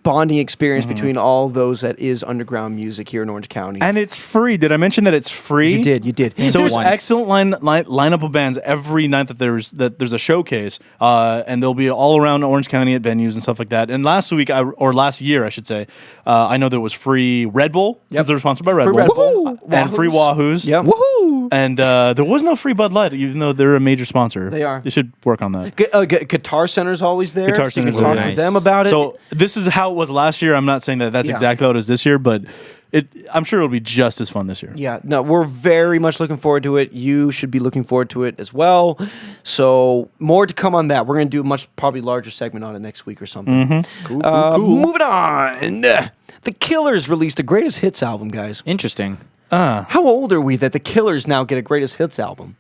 bonding experience between all those that is underground music here in Orange County.
And it's free. Did I mention that it's free?
You did.
So there's
Once.
excellent lineup of bands every night that there's a showcase, and they'll be all around Orange County at venues and stuff like that. And last year, I should say, I know there was free Red Bull because they're sponsored by Red
Free
Bull,
Red Bull.
and free Wahoos.
Yep.
Woohoo!
And there was no free Bud Light, even though they're a major sponsor.
They are.
They should work on that.
Guitar Center's always there.
Guitar
so you can
Center's
talk
always
with
there.
them about it.
So this is how it was last year. I'm not saying that that's
Yeah.
exactly how it is this year, but I'm sure it'll be just as fun this year.
Yeah, no, we're very much looking forward to it. You should be looking forward to it as well. So more to come on that. We're going to do a much probably larger segment on it next week or something.
Cool.
Moving on. The Killers released a greatest hits album, guys.
Interesting.
How old are we that the Killers now get a greatest hits album?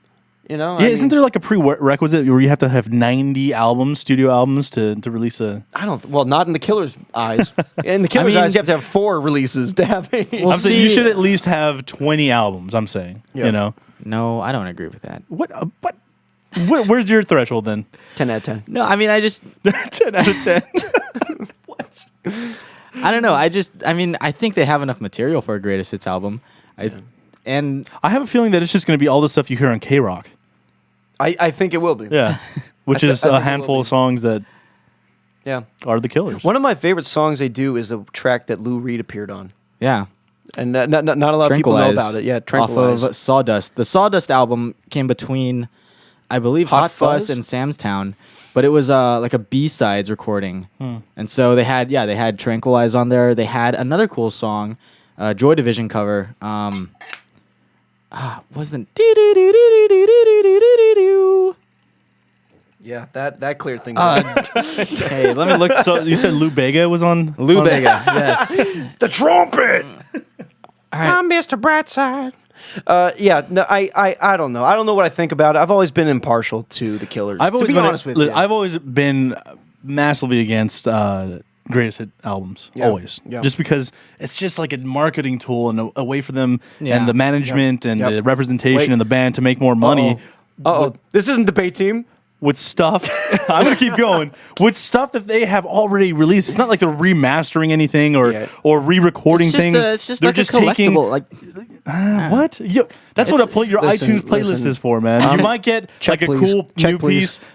You know,
Yeah, isn't there like a prerequisite where you have to have 90 albums, studio albums, to release a?
I don't. Well, not in the Killers' eyes. In the Killers'
mean-
eyes, you have to have 4 releases to have.
Well,
I'm saying you
see-
should at least have 20 albums. I'm saying,
Yeah.
you know,
No, I don't agree with that.
what? Where's your threshold then?
10 out of 10.
No, I mean, I just
10 out of 10.
I don't know. I think they have enough material for a greatest hits album. And
I have a feeling that it's just going to be all the stuff you hear on K Rock.
I think it will be.
Yeah, which is
I think
a
it
handful
will
of songs that
Yeah.
are the Killers.
One of my favorite songs they do is a track that Lou Reed appeared on.
yeah,
And not a lot of people know about it. Yeah, Tranquilize.
off of Sawdust. The Sawdust album came between, I believe,
Hot
Hot Fuzz
Fuzz?
and Sam's Town, but it was like a B-sides recording. And so they had Tranquilize on there. They had another cool song, Joy Division cover. Was the
Yeah, that cleared things up.
Hey, let me look.
So you said Lou Bega was on?
Lou Bega, yes.
The trumpet.
All right.
I'm Mr. Brightside. Yeah, no, I don't know. I don't know what I think about it. I've always been impartial to the Killers.
I've always
to be
been
honest with you.
I've always been massively against greatest hit albums.
Yeah.
Always.
Yeah.
Just because it's just like a marketing tool and a way for them
Yeah.
and the management and
Yep.
the representation
Wait.
in the band to make more money.
Uh-oh. This isn't debate team.
With stuff, I'm gonna keep going. With stuff that they have already released, it's not like they're remastering anything or
Yeah.
or re-recording things.
It's just
they're
like
just
a
taking
collectible. Like,
what? That's what your
listen,
iTunes playlist
listen.
is for, man. You might get
check,
like a
please.
cool
Check,
new
please.
piece.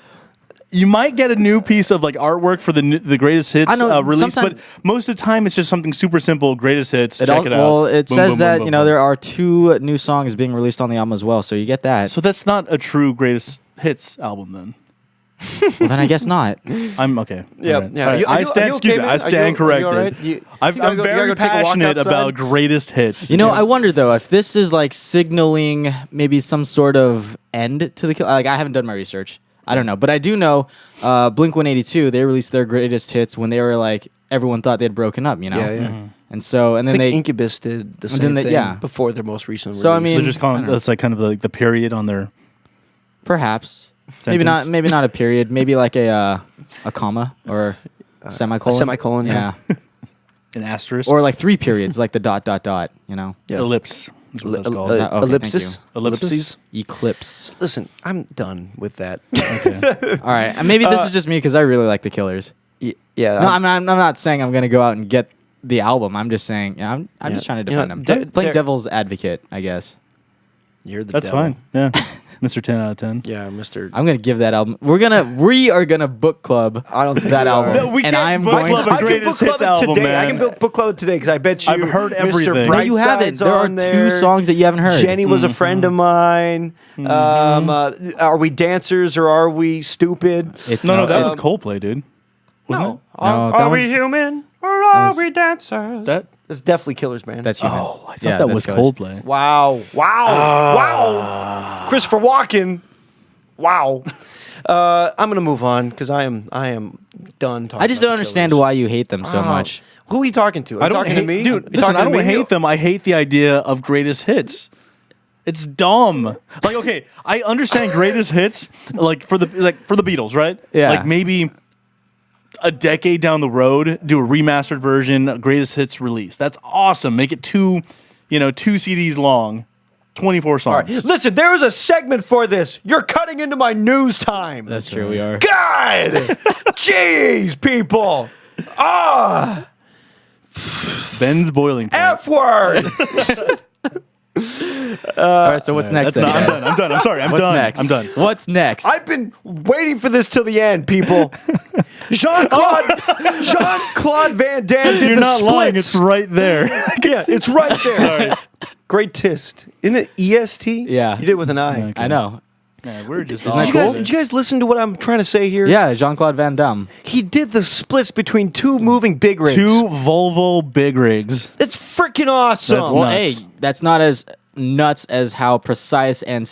You might get a new piece of like artwork for the greatest hits
I know,
release, but
sometime-
most of the time it's just something super simple. Greatest hits. Check it out.
Well, it
Boom,
says
boom,
that
boom,
you
boom,
know
boom.
there are 2 new songs being released on the album as well, so you get that.
So that's not a true greatest hits album then.
Well, then I guess not.
I'm okay.
Yeah,
All right.
yeah.
All right.
Are you- are
I
you
stand.
okay,
Excuse me.
man?
I stand
Are you all
corrected.
right? You
I'm
gotta go
very
take a walk
passionate
outside?
about greatest hits.
You know, I wonder though if this is like signaling maybe some sort of end to the kill. Like I haven't done my research. I don't know, but I do know Blink 182. They released their greatest hits when they were like everyone thought they had broken up. You know.
Yeah, yeah.
And so and
I
then
think
they
Incubus did the
then
same
they-
thing
yeah.
before their most recent
So, I
release.
mean-
So just calling
I don't know.
that's like kind of like the period on their
perhaps
sentence.
maybe not a period. Maybe like a comma or semicolon.
semicolon,
Yeah.
an asterisk
Or like 3 periods, like the ... You know.
Yeah.
ellipse. That's what that's called.
okay, thank
ellipsis.
you. Ellipses?
Eclipse.
Listen, I'm done with that.
Okay.
All right, and maybe this is just me because I really like the Killers.
Yeah.
No, I'm not saying I'm gonna go out and get the album. I'm just saying, yeah, I'm
Yeah.
just trying to
You know,
defend
there-
them. Playing
there-
devil's advocate, I guess.
You're the
That's
devil.
fine. Yeah. Mr. 10 out of 10.
Yeah, Mr.
I'm gonna give that album. We are gonna book club.
I don't think
that
we are.
album.
No, we
and
can't
I'm
book
going.
club
To,
a
I can
greatest
book
hits
club it
album,
today.
man.
I can book club it today because I bet you
I've heard
Mr.
everything.
no, you haven't.
Brightside's
There are
on
2
there.
songs that you haven't heard.
Jenny was a friend of mine. Are we dancers or are we stupid?
No, that was Coldplay, dude. Wasn't it?
No, that was,
human or
are
we dancers?
That
That's definitely Killers, man.
that's human.
Oh, I thought that was Coldplay.
Wow. Christopher Walken. Wow. I'm gonna move on because I am done talking.
I just
about
don't
the
understand
Killers.
why you hate them so
Wow.
much.
Who are you talking to? Are
I
you
don't
talking
hate,
to me?
dude.
You
Listen,
talking
I
to
don't
me?
hate them. I hate the idea of greatest hits. It's dumb. Like, okay, I understand greatest hits, like for the Beatles, right?
Yeah.
Like maybe a decade down the road, do a remastered version, a greatest hits release. That's awesome. Make it 2 CDs long, 24 songs.
All right. Listen, there is a segment for this. You're cutting into my news time.
That's true. We are.
God! Jeez, people! Ah!
Ben's boiling point.
F word!
All right. So what's next?
That's
then?
not, I'm done. I'm sorry. I'm
What's
done.
next?
I'm done.
What's next?
I've been waiting for this till the end, people. Jean-Claude Van Damme did
You're
the
not
splits.
lying. It's right there.
Yeah, it's right there. Greatest. Isn't it EST?
Yeah.
You did it with an I.
I know.
Yeah, we're just
Isn't that
Did you, guys,
cool?
did you guys listen to what I'm trying to say here?
Yeah, Jean-Claude Van Damme.
He did the splits between 2 moving big rigs.
2 Volvo big rigs.
It's freaking awesome.
That's
Well,
nuts.
hey, that's not as nuts as how precise and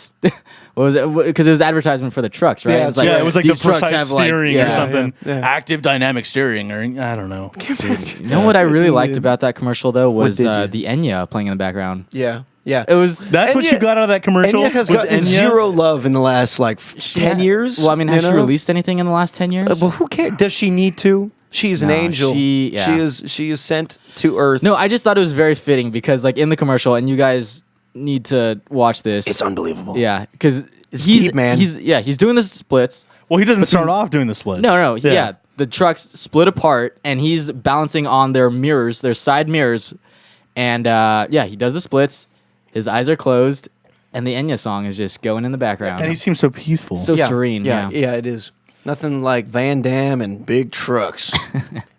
what was it? Because it was advertisement for the trucks, right?
Yeah,
It's
Yeah, it was like the
these trucks
precise
have, like-
steering
yeah.
or something.
yeah.
Active dynamic steering or I don't know.
You know what I really liked about that commercial though was
did you?
the Enya playing in the background.
Yeah. Yeah.
It was
That's what
Enya-
you got out of that commercial?
Enya has
Was
gotten
Enya-
zero love in the last 10 years.
Well, I mean, has
you
she
know?
released anything in the last 10 years?
Well, who cares? Does she need to? She's an
No,
angel.
yeah.
She is sent to Earth.
No, I just thought it was very fitting because, like, in the commercial, and you guys need to watch this.
It's unbelievable.
Yeah, because
It's deep, man.
He's doing the splits.
Well, he doesn't start off doing the splits.
No, yeah. The trucks split apart, and he's balancing on their mirrors, their side mirrors, and he does the splits. His eyes are closed, and the Enya song is just going in the background.
And he seems so peaceful.
so serene. Yeah.
Yeah, it is. Nothing like Van Damme and big trucks.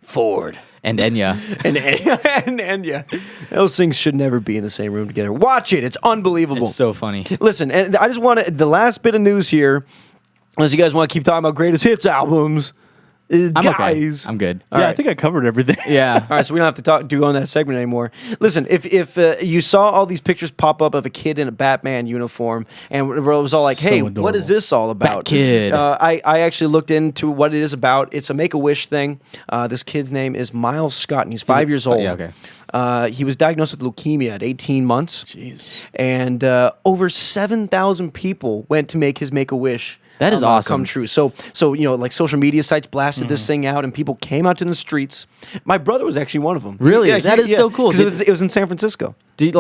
Ford.
And Enya.
And yeah, those things should never be in the same room together. Watch it. It's unbelievable.
It's so funny.
Listen, and I just want to, the last bit of news here, unless you guys want to keep talking about greatest hits albums,
I'm
Guys.
okay. I'm good.
I think I covered everything.
Yeah.
All right, so we don't have to do on that segment anymore. Listen, if you saw all these pictures pop up of a kid in a Batman uniform, and it was all like,
So
"Hey,
adorable.
what is this all about?"
Bat kid.
I actually looked into what it is about. It's a Make-A-Wish thing. This kid's name is Miles Scott, and he's 5 years old.
Yeah, okay.
He was diagnosed with leukemia at 18 months.
Jeez.
And over 7,000 people went to make his Make-A-Wish.
That is awesome.
Come true. So like social media sites blasted this thing out, and people came out to the streets. My brother was actually one of them.
Really? That is so cool.
Because it was in San Francisco.
Did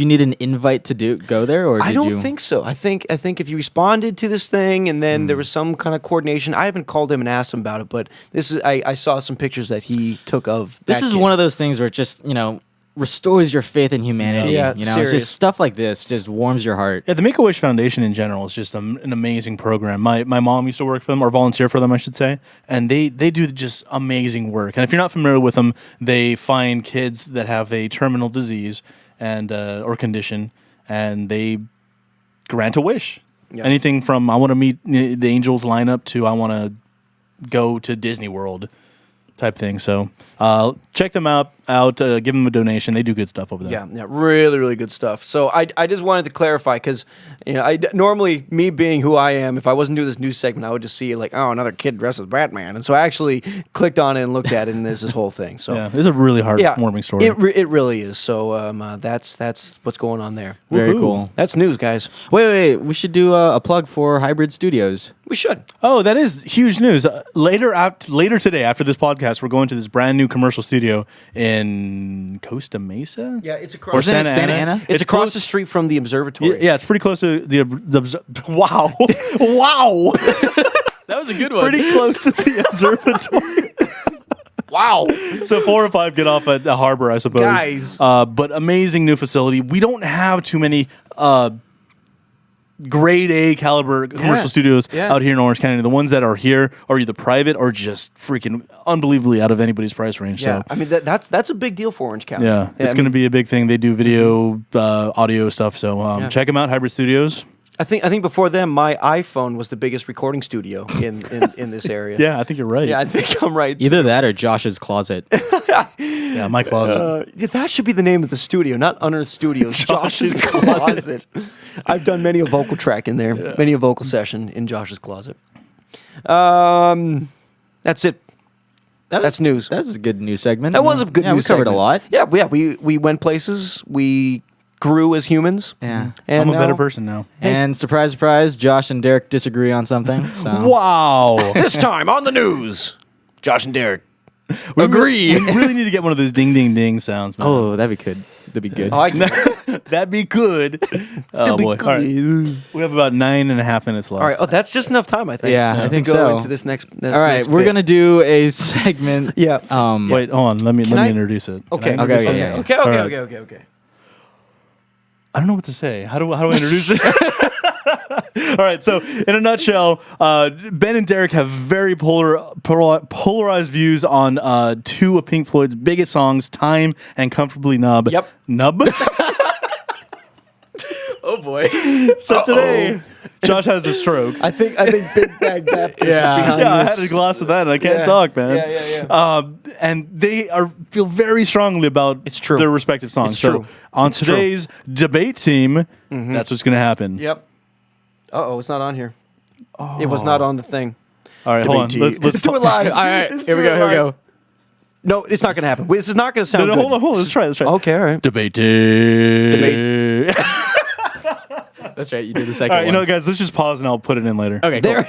you need an invite to go there, or
I
did
don't
you?
think so. I think if you responded to this thing, and then there was some kind of coordination. I haven't called him and asked him about it, but this is I saw some pictures that he took of.
This is one of those things where it just restores your faith in humanity.
Yeah,
it's
serious.
just stuff like this just warms your heart.
Yeah, the Make-A-Wish Foundation in general is just an amazing program. My mom used to work for them, or volunteer for them, I should say, and they do just amazing work. And if you're not familiar with them, they find kids that have a terminal disease and or condition, and they grant a wish.
Yeah.
Anything from I want to meet the angels lineup to I want to go to Disney World type thing. So check them out, give them a donation. They do good stuff over there.
Yeah, really, really good stuff. So I just wanted to clarify because normally me being who I am, if I wasn't doing this news segment, I would just see like, oh, another kid dressed as Batman, and so I actually clicked on it and looked at it, and there's this whole thing. So
Yeah, it's a really heartwarming story.
It really is. So that's what's going on there.
Very
Woohoo.
cool.
That's news, guys.
Wait. We should do a plug for Hybrid Studios.
We should.
Oh, that is huge news. Later today, after this podcast, we're going to this brand new commercial studio in Costa Mesa.
Yeah, it's
Or
across.
Santa
Santa
Ana.
Ana?
It's across
close-
the street from the observatory.
Yeah, it's pretty close to the wow, wow,
That was a good one.
pretty close to the observatory.
Wow.
So 4 or 5 get off at the harbor, I suppose.
Guys.
But amazing new facility. We don't have too many grade A caliber commercial studios out here in Orange County. The ones that are here are either private or just freaking unbelievably out of anybody's price range.
Yeah,
So
I mean that's a big deal for Orange County.
yeah, it's going to be a big thing. They do video, audio stuff. So check them out, Hybrid Studios.
I think before them, my iPhone was the biggest recording studio in this area.
Yeah, I think you're right.
Yeah, I think I'm right.
Either that or Josh's closet.
Yeah, my closet.
Yeah, that should be the name of the studio, not Unearth Studios. Josh's closet. I've done many a vocal track in there, many a vocal session in Josh's closet. That's it. That's news.
That was a good news segment.
That was a good
yeah,
news
we covered
segment.
a lot.
Yeah, we went places. We grew as humans.
Yeah.
And
I'm a better
now-
person now.
And surprise, surprise, Josh and Derek disagree on something. So.
Wow.
This time on the news, Josh and Derek.
Agree.
We really need to get one of those ding ding ding sounds, man.
Oh, that'd be good. That'd be good.
Oh, I can-
That'd be good. Oh boy. All right. We have about 9.5 minutes left.
All right. Oh, that's just enough time, I think.
Yeah, I think
to go
so.
into this next.
All right, we're gonna do a segment.
Yeah.
Wait, hold on. Let me
I-
introduce it. Can
Okay.
I
Okay,
introduce
okay,
it?
yeah.
Okay.
All right.
Okay.
I don't know what to say. How do I introduce it? All right. So, in a nutshell, Ben and Derek have very polarized views on 2 of Pink Floyd's biggest songs, "Time" and "Comfortably Numb."
Yep.
Nub.
Oh boy.
So today, Josh has a stroke.
I think Big Bag Baptist
Yeah.
is behind
Yeah, I
this.
had a glass of that, and I can't
Yeah.
talk, man.
Yeah.
And they feel very strongly about
It's true.
their respective songs.
It's
so
true.
on
It's true.
today's debate team, that's what's going to happen.
Yep. It's not on here. It was not on the thing.
All right, hold on.
Debate
Let's
do it live.
All right,
Let's
here we
do
go.
it
Here we
live.
go.
No, it's not going to happen. This is not going to sound
No,
good.
hold on. Let's try.
Okay, all right.
Debate team.
Debate.
That's right. You did the second
All right,
one.
guys, let's just pause and I'll put it in later.
Okay. Cool.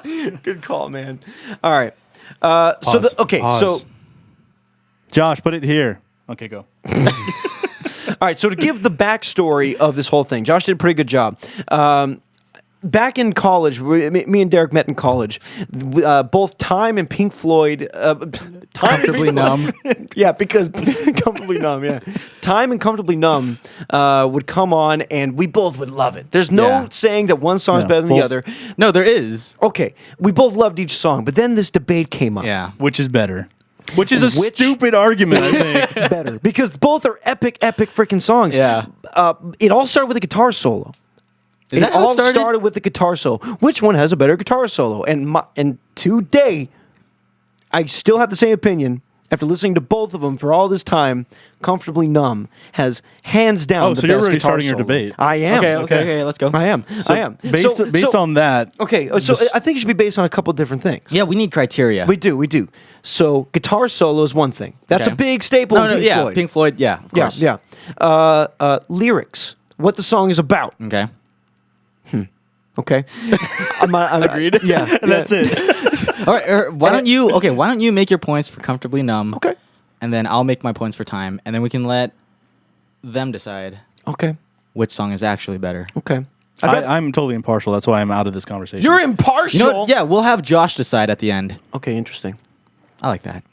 There. Good call, man. All right.
Pause. Pause.
So
Josh, put it here. Okay, go.
all right. So to give the backstory of this whole thing, Josh did a pretty good job. Back in college, me and Derek met in college. Both Time and Pink Floyd.
Comfortably Numb.
Yeah, because Comfortably Numb, yeah. Time and Comfortably Numb would come on, and we both would love it. There's no
Yeah.
saying that one song is
No,
better than the
both-
other.
No, there is.
Okay, we both loved each song, but then this debate came up.
Yeah.
Which is better? Which is a
Which-
stupid argument, I think.
Better, because both are epic freaking songs.
Yeah.
It all started with a guitar solo.
Is that how
all
it started?
with the guitar solo. Which one has a better guitar solo? And today, I still have the same opinion. After listening to both of them for all this time, Comfortably Numb has hands down the
so
best
you're already
guitar
starting your
solo.
debate.
I am.
Okay, let's go.
I am. I am.
Based on that,
Okay, so I think it should be based on a couple different things.
Yeah, we need criteria.
We do. So guitar solo is one thing. That's
Okay.
a big staple in Pink Floyd.
Pink Floyd, yeah, of course.
Yeah. Lyrics, what the song is about.
Okay.
Okay.
Agreed.
Yeah.
that's it.
All right, why don't you make your points for Comfortably Numb?
Okay.
And then I'll make my points for Time, and then we can let them decide
Okay.
which song is actually better.
Okay.
I'm totally impartial. That's why I'm out of this conversation.
You're impartial.
You know what? Yeah, we'll have Josh decide at the end.
Okay, interesting.
I like that.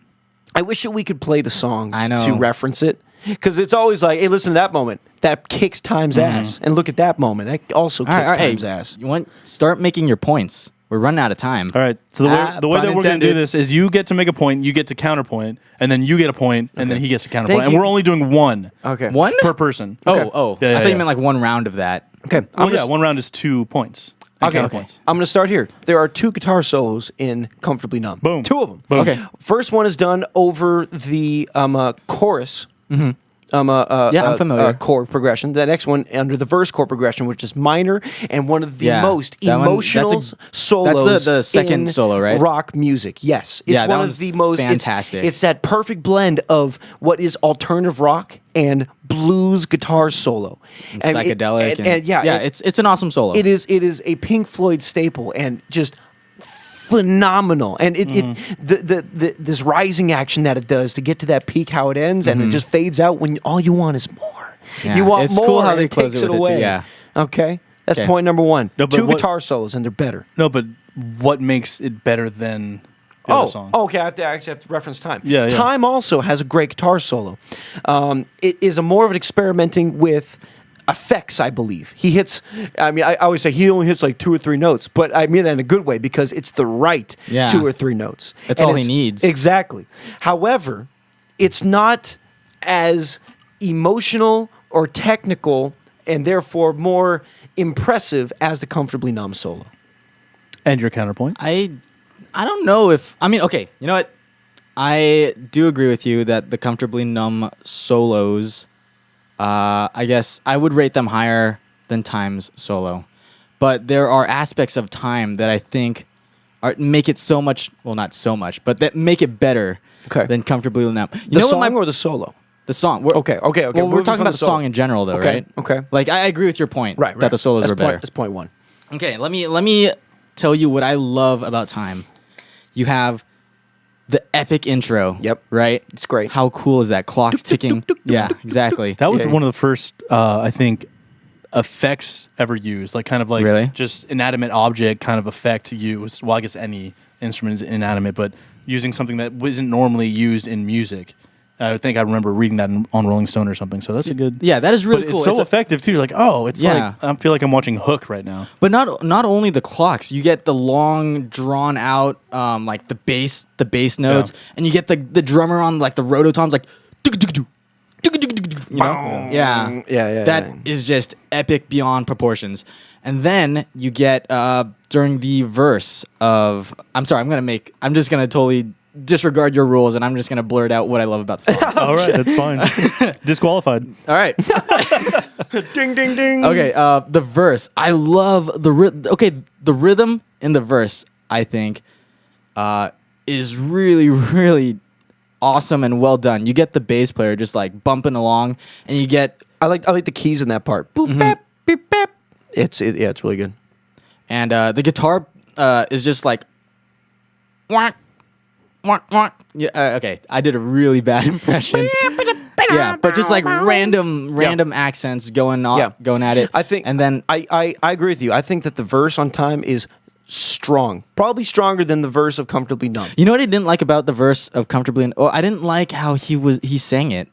I wish that we could play the songs
I know.
to reference it. Because it's always like, hey, listen to that moment. That kicks Time's ass. And look at that moment. That also kicks Time's ass.
You want start making your points. We're running out of time.
All right. So the way
pun
that we're going to do
intended.
this is you get to make a point, you get to counterpoint, and then you get a point, and then he gets to counterpoint. And
you.
we're only doing one
Okay.
One?
per person.
Oh.
Yeah,
I
yeah,
thought you
yeah.
meant like one round of that.
Okay.
One round is 2 points. And
Okay.
counterpoints.
I'm going to start here. There are 2 guitar solos in Comfortably Numb.
Boom.
2 of them.
Boom.
Okay.
First one is done over the chorus.
I'm familiar.
Chord progression. The next one under the verse chord progression, which is minor and one of the
Yeah,
most
that one-
emotional
that's
solos.
the second
in
solo, right?
Rock music. Yes, it's
Yeah, that
one of
one's
the most
fantastic.
It's that perfect blend of what is alternative rock and blues guitar solo,
And psychedelic.
and
it's an awesome solo.
it is a Pink Floyd staple and just phenomenal. And this rising action that it does to get to that peak, how it ends, and it just fades out when all you want is more.
Yeah,
You want
it's
more.
cool how
and
they
it
close
takes
it with it too,
away.
yeah.
Okay, that's
Okay.
point number 1.
No, but
2
what-
guitar solos, and they're better.
No, but what makes it better than the other song?
Okay. I actually have to reference Time.
Yeah, yeah.
Time also has a great guitar solo. It is a more of an experimenting with effects, I believe. He hits. I mean, I always say he only hits like 2 or 3 notes, but I mean that in a good way because it's the right
Yeah.
2 or 3 notes.
That's
And
all he needs.
Exactly. However, it's not as emotional or technical, and therefore more impressive as the Comfortably Numb solo.
And your counterpoint?
I don't know if okay, you know what? I do agree with you that the Comfortably Numb solos, I guess I would rate them higher than Time's solo. But there are aspects of Time that I think make it so much, well, not so much, but that make it better
Okay.
than Comfortably Numb. You
The
know
song
what
or the solo?
the song.
Okay.
Well, we're
Moving
talking
from
about the
solo.
song in general, though,
Okay,
right?
okay.
Like I agree with your point
Right.
that the solos
that's
were better.
That's point 1.
Okay, let me tell you what I love about Time. You have the epic intro.
Yep.
Right?
It's great.
How cool is that? Clock's ticking. Yeah, exactly.
That was
Yeah.
one of the first, I think, effects ever used. Like kind of like
Really?
just inanimate object kind of effect used. Well, I guess any instrument is inanimate, but using something that wasn't normally used in music. I think I remember reading that on Rolling Stone or something. So that's a good.
Yeah, that is really
But
cool.
it's so effective too. You're like, oh, it's
Yeah.
like I feel like I'm watching Hook right now.
But not only the clocks, you get the long, drawn out, like the bass notes, and you get the drummer on like the rototoms, like, you know, yeah,
Yeah.
That is just epic beyond proportions. And then you get during the verse of, I'm just gonna totally disregard your rules, and I'm just gonna blurt out what I love about the song.
All right, that's fine. Disqualified.
All right.
Ding, ding, ding.
Okay, the verse. I love the the rhythm in the verse, I think, is really, really awesome and well done. You get the bass player just like bumping along, and you get
I like the keys in that part. Boop, bap, beep, bap. It's really good.
and the guitar is just like whack, whack, whack. Yeah, okay, I did a really bad impression. Yeah, but just like random accents going on,
Yeah.
going at it.
I think,
and then
I agree with you. I think that the verse on Time is strong, probably stronger than the verse of Comfortably Numb.
you know what I didn't like about the verse of Comfortably? Oh, I didn't like how he sang it.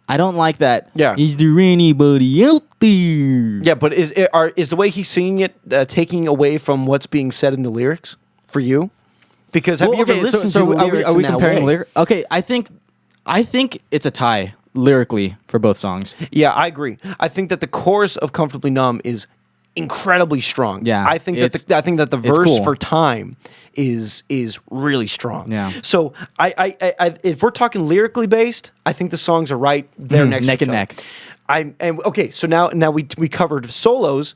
I don't like that.
Yeah.
Is there anybody out there?
Yeah, but is the way he's singing it taking away from what's being said in the lyrics for you? Because have you ever listened to the lyrics
are we
in that
comparing
way?
lyrics? Okay, I think it's a tie lyrically for both songs.
Yeah, I agree. I think that the chorus of Comfortably Numb is incredibly strong.
Yeah,
I think that the
it's
verse
cool.
for Time is really strong.
Yeah.
So I if we're talking lyrically based, I think the songs are right there next
neck
to each
and
other.
neck.
Okay, so now we covered solos.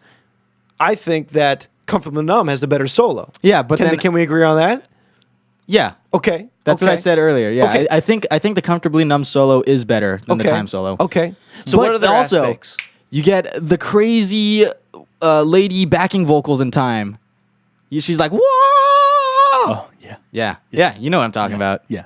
I think that Comfortably Numb has the better solo.
Yeah, but then
can we agree on that?
yeah,
Okay.
that's what I said earlier. Yeah,
Okay.
I think the Comfortably Numb solo is better than the Time solo.
Okay. So
But
what are the
also,
aspects?
you get the crazy lady backing vocals in Time. She's like, whoa!
Oh yeah.
Yeah, you know what I'm talking about.
Yeah.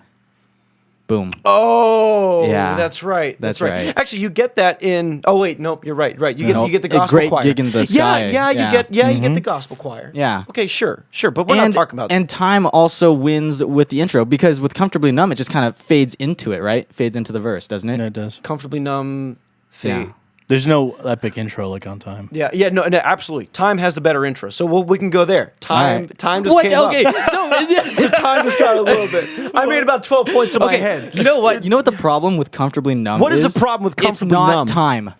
Boom.
Oh,
Yeah.
that's right.
That's right.
Actually, you get that in. Oh wait, nope, you're right. Right, you get the
A
gospel
great
choir.
Gig in the Sky.
Yeah, you get the gospel choir.
Yeah.
Okay, sure, but we're not talking about.
And Time also wins with the intro because with Comfortably Numb, it just kind of fades into it, right? Fades into the verse, doesn't it?
Yeah, it does.
Comfortably Numb.
Yeah.
There's no epic intro like on Time.
Yeah, no, absolutely. Time has the better intro, so we can go there. Time
right.
just
What?
came
Okay.
up.
No,
So Time just got a little bit. I made about 12 points in my head.
You know what? You know what the problem with Comfortably Numb
What is the problem with Comfortably
It's not
Numb?
Time.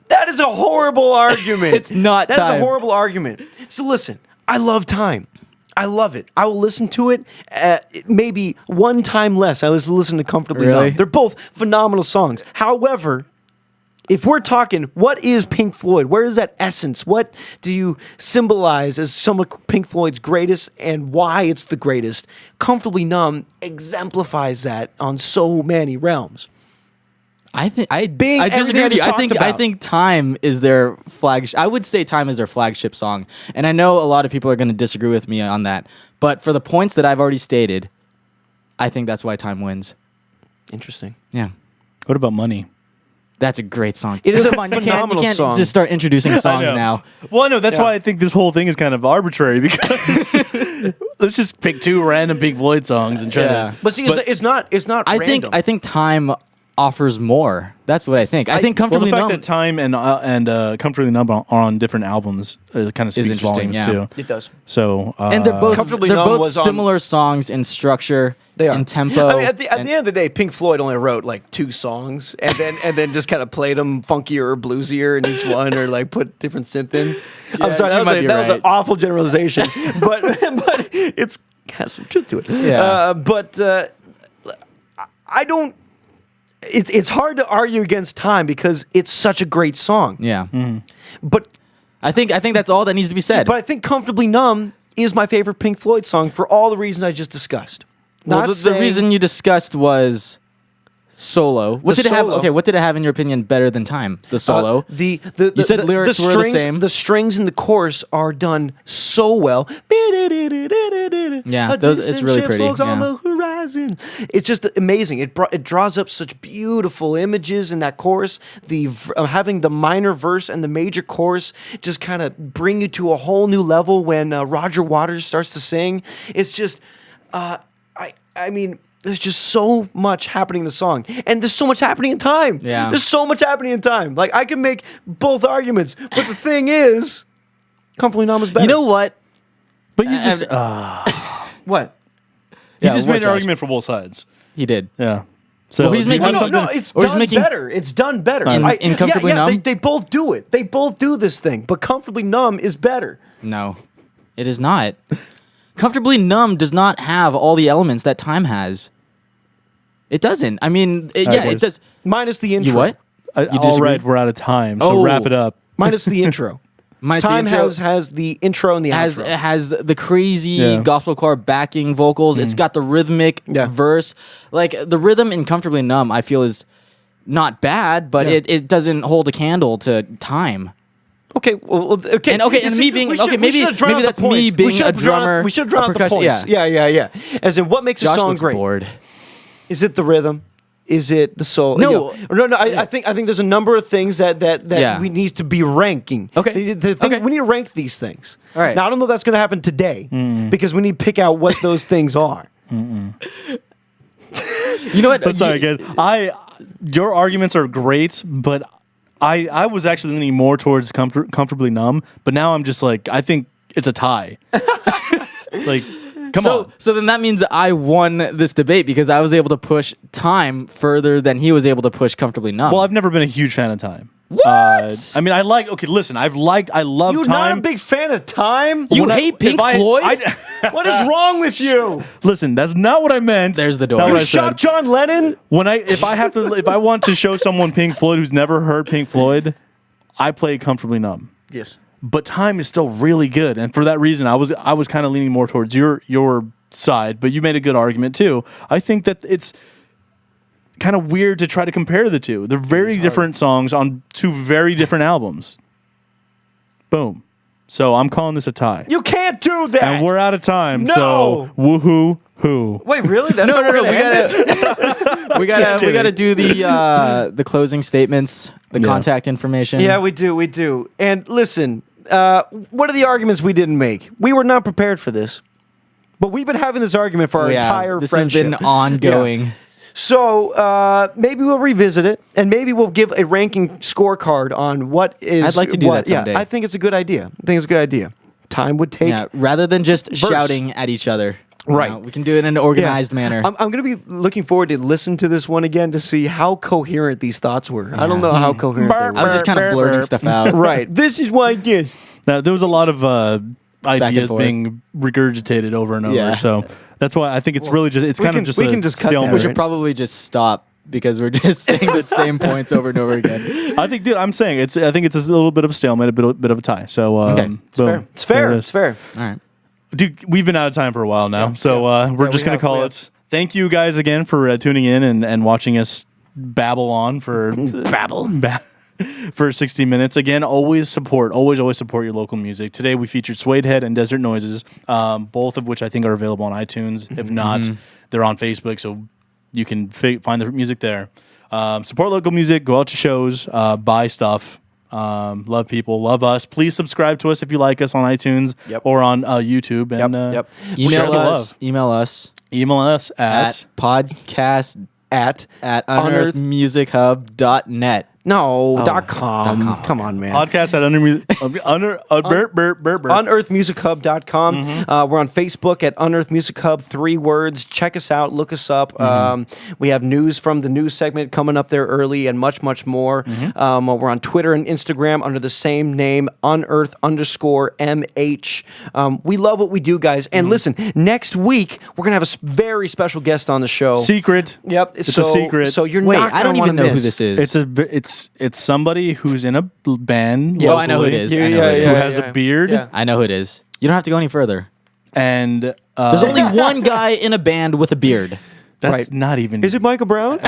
That is a horrible argument.
It's not
That is a
Time.
horrible argument. So listen, I love Time. I love it. I will listen to it maybe one time less. I listen to Comfortably
Really?
Numb. They're both phenomenal songs. However, if we're talking, what is Pink Floyd? Where is that essence? What do you symbolize as some of Pink Floyd's greatest and why it's the greatest? Comfortably Numb exemplifies that on so many realms.
I think I
Being
disagree
everything
with you.
I just
I
talked about.
think Time is their flagship. I would say Time is their flagship song, and I know a lot of people are going to disagree with me on that. But for the points that I've already stated, I think that's why Time wins.
Interesting.
Yeah,
What about Money?
that's a great song.
It is a
Come on,
phenomenal
you can't
song.
just start introducing songs now.
Well, no, that's
Yeah.
why I think this whole thing is kind of arbitrary because let's just pick two random Pink Floyd songs and try
Yeah.
to.
But see, it's not
I
random.
think Time offers more. That's what I think. I think
Well, the
Comfortably
fact
Numb.
that Time and Comfortably Numb are on different albums kind of speaks
interesting,
volumes
yeah.
too.
It does.
So
and they're both
Comfortably
they're
Numb
both
was on-
similar songs in structure,
They are.
in tempo.
I mean, at the end of the day, Pink Floyd only wrote like 2 songs, and then just kind of played them funkier or bluesier in each one, or like put different synth in. I'm sorry,
you might be
that was an
right.
awful generalization, but it's has some truth to it.
Yeah.
But I don't. It's hard to argue against Time because it's such a great song.
yeah.
But
I think that's all that needs to be said.
I think Comfortably Numb is my favorite Pink Floyd song for all the reasons I just discussed.
well,
Not
the
saying-
reason you discussed was solo. What
The
did it have?
solo.
Okay, what did it have in your opinion better than Time? The solo.
The
You said lyrics were the
strings,
same.
The strings in the chorus are done so well.
Yeah,
A
those- it's
distant
really
ship
pretty,
floats on
yeah.
the horizon. It's just amazing. It draws up such beautiful images in that chorus. Having the minor verse and the major chorus just kind of bring you to a whole new level when Roger Waters starts to sing. It's just, I mean. There's just so much happening in the song. And there's so much happening in Time.
Yeah.
There's so much happening in Time. Like, I can make both arguments. But the thing is, Comfortably Numb is better.
You know what?
but you just
What?
you
Yeah,
just
what,
made an
Josh?
argument for both sides.
He did.
Yeah. So
Well, he's
do you
making-
have
No,
something-
it's
or he's
done
making-
better. It's done better.
In Comfortably Numb?
They both do it. They both do this thing. But Comfortably Numb is better.
No, it is not. Comfortably Numb does not have all the elements that Time has. It doesn't. I mean,
right,
it
boys.
does.
Minus the intro.
You what? You
all
disagree?
right, we're out of time. So
Oh.
wrap it up.
Minus the intro.
Minus
Time
the intro,
has the intro and the
has
outro.
the crazy
Yeah.
gospel choir backing vocals. It's got the rhythmic
Yeah.
verse. Like the rhythm in Comfortably Numb, I feel is not bad, but
Yeah.
it doesn't hold a candle to Time.
Okay, well, okay.
And- okay,
You
and
see,
me being-
we should-
okay,
we
maybe-
should have drawn
maybe
out
that's
the
me
points.
being
We should
a
have drawn out-
drummer,
We should have
a
drawn out the
percussion-
points.
yeah.
Yeah. As in, what makes a
Josh
song
looks
great?
bored.
Is it the rhythm? Is it the soul?
No.
No. I think there's a number of things that
Yeah.
we need to be ranking.
Okay.
We need to rank these things.
All right.
Now I don't know if that's going to happen today because we need to pick out what those things are.
You know what?
But sorry, guys. Your arguments are great, but I was actually leaning more towards Comfortably Numb. But now I'm just like, I think it's a tie. Like, come on.
So then that means I won this debate because I was able to push Time further than he was able to push Comfortably Numb.
Well, I've never been a huge fan of Time.
What?
I mean, I like. Okay, listen. I love
You're
Time.
not a big fan of Time?
You
When I-
hate Pink
if I-
Floyd?
What is wrong with you?
Listen, that's not what I meant.
There's the door.
Not
You
what
You
I
shot
said.
John Lennon?
If I want to show someone Pink Floyd who's never heard Pink Floyd, I play Comfortably Numb.
Yes.
But Time is still really good, and for that reason, I was kind of leaning more towards your side. But you made a good argument too. I think that it's kind of weird to try to compare the two. They're very different songs on two very different albums. Boom. So I'm calling this a tie.
You can't do that.
And we're out of time.
No.
So woohoo hoo.
Wait, really? That's
No,
how
no,
we're
no.
gonna end it?
We
kidding.
gotta do the closing statements, the
Yeah.
contact information.
Yeah, we do. And listen, what are the arguments we didn't make? We were not prepared for this. But we've been having this argument for our entire
this
friendship.
has been ongoing.
Yeah. So maybe we'll revisit it, and maybe we'll give a ranking scorecard on what is.
I'd like to do
what.
that someday.
Yeah, I think it's a good idea. Time would take.
Yeah, rather than just shouting at each other. You
Right.
know, we can do it in an organized manner.
I'm going to be looking forward to listen to this one again to see how coherent these thoughts were. I don't know how coherent they were.
I was just kind of blurting stuff out.
Right. This is why I get.
Now, there was a lot of ideas
forth.
being regurgitated over and over.
Yeah.
So that's why I think it's really just, it's
we
kind
can-
of just
we
a
can just cut that,
stalemate.
We should
right?
probably just stop because we're just saying the same points over and over again.
I think, dude, I'm saying I think it's a little bit of a stalemate, a bit of a tie. So,
Okay.
It's fair. It's fair.
There it
It's
is.
fair.
All right.
Dude, we've been out of time for a while now, so we're
Yeah,
just
we
going
have,
to call
we
it. Thank you guys again for tuning in and watching us babble on for for 60 minutes. Again, always support your local music. Today we featured Suedehead and Desert Noises, both of which I think are available on iTunes. If not, they're on Facebook, so you can find the music there. Support local music, go out to shows, buy stuff. Love people, love us. Please subscribe to us if you like us on iTunes or on YouTube. And
Yep.
share the
Email us
Email us
at podcast
At
at unearthmusichub.net.
no
Oh,
.com. Come on, man.
podcast at
unearthmusichub.com. We're on Facebook at Unearth Music Hub, 3 words. Check us out, look us up. We have news from the news segment coming up there early and much, much more. We're on Twitter and Instagram under the same name, unearth_MH. We love what we do, guys. And listen, next week, we're going to have a very special guest on the show.
Secret.
Yep.
It's a secret.
So you're
Wait,
not
I
going
don't
to want
even
to
know who
miss.
this is.
It's somebody who's in a band.
Oh, I know who it
locally,
is. I know who it
Who
is.
has a beard.
Yeah.
I know who it is. You don't have to go any further.
And
There's only one guy in a band with a beard.
that's
Right.
not even.
Is it Michael Brown?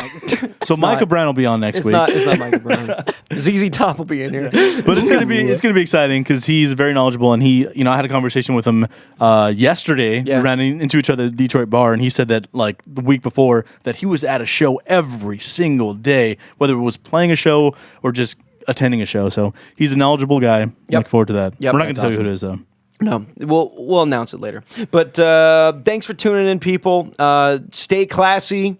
so Micah Brown will be on next
It's
week.
not Michael Brown. ZZ Top will be in here.
But it's gonna be exciting because he's very knowledgeable, and I had a conversation with him yesterday.
Yeah.
We ran into each other at the Detroit bar, and he said that like the week before that he was at a show every single day, whether it was playing a show or just attending a show. So he's a knowledgeable guy. Look forward to that.
Yep.
We're not gonna
That's
tell you who it is though.
No, we'll announce it later. But thanks for tuning in, people. Stay classy.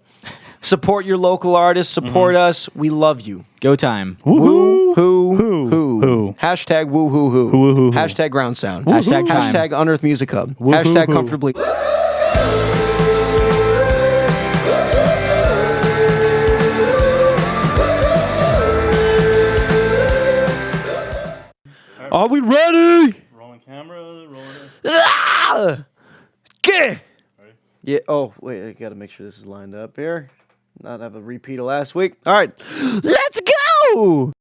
Support your local artists. Support us. We love you.
Go time.
Woo hoo
Who?
hoo. Hashtag woo hoo hoo.
Woo hoo hoo.
Hashtag ground sound.
Hashtag time.
Hashtag Unearth Music Hub.
Woo hoo
Hashtag
hoo.
comfortably. Are we ready?
Rolling camera.
Get it. Yeah. Oh, wait. I got to make sure this is lined up here. Not have a repeat of last week. All right. Let's go.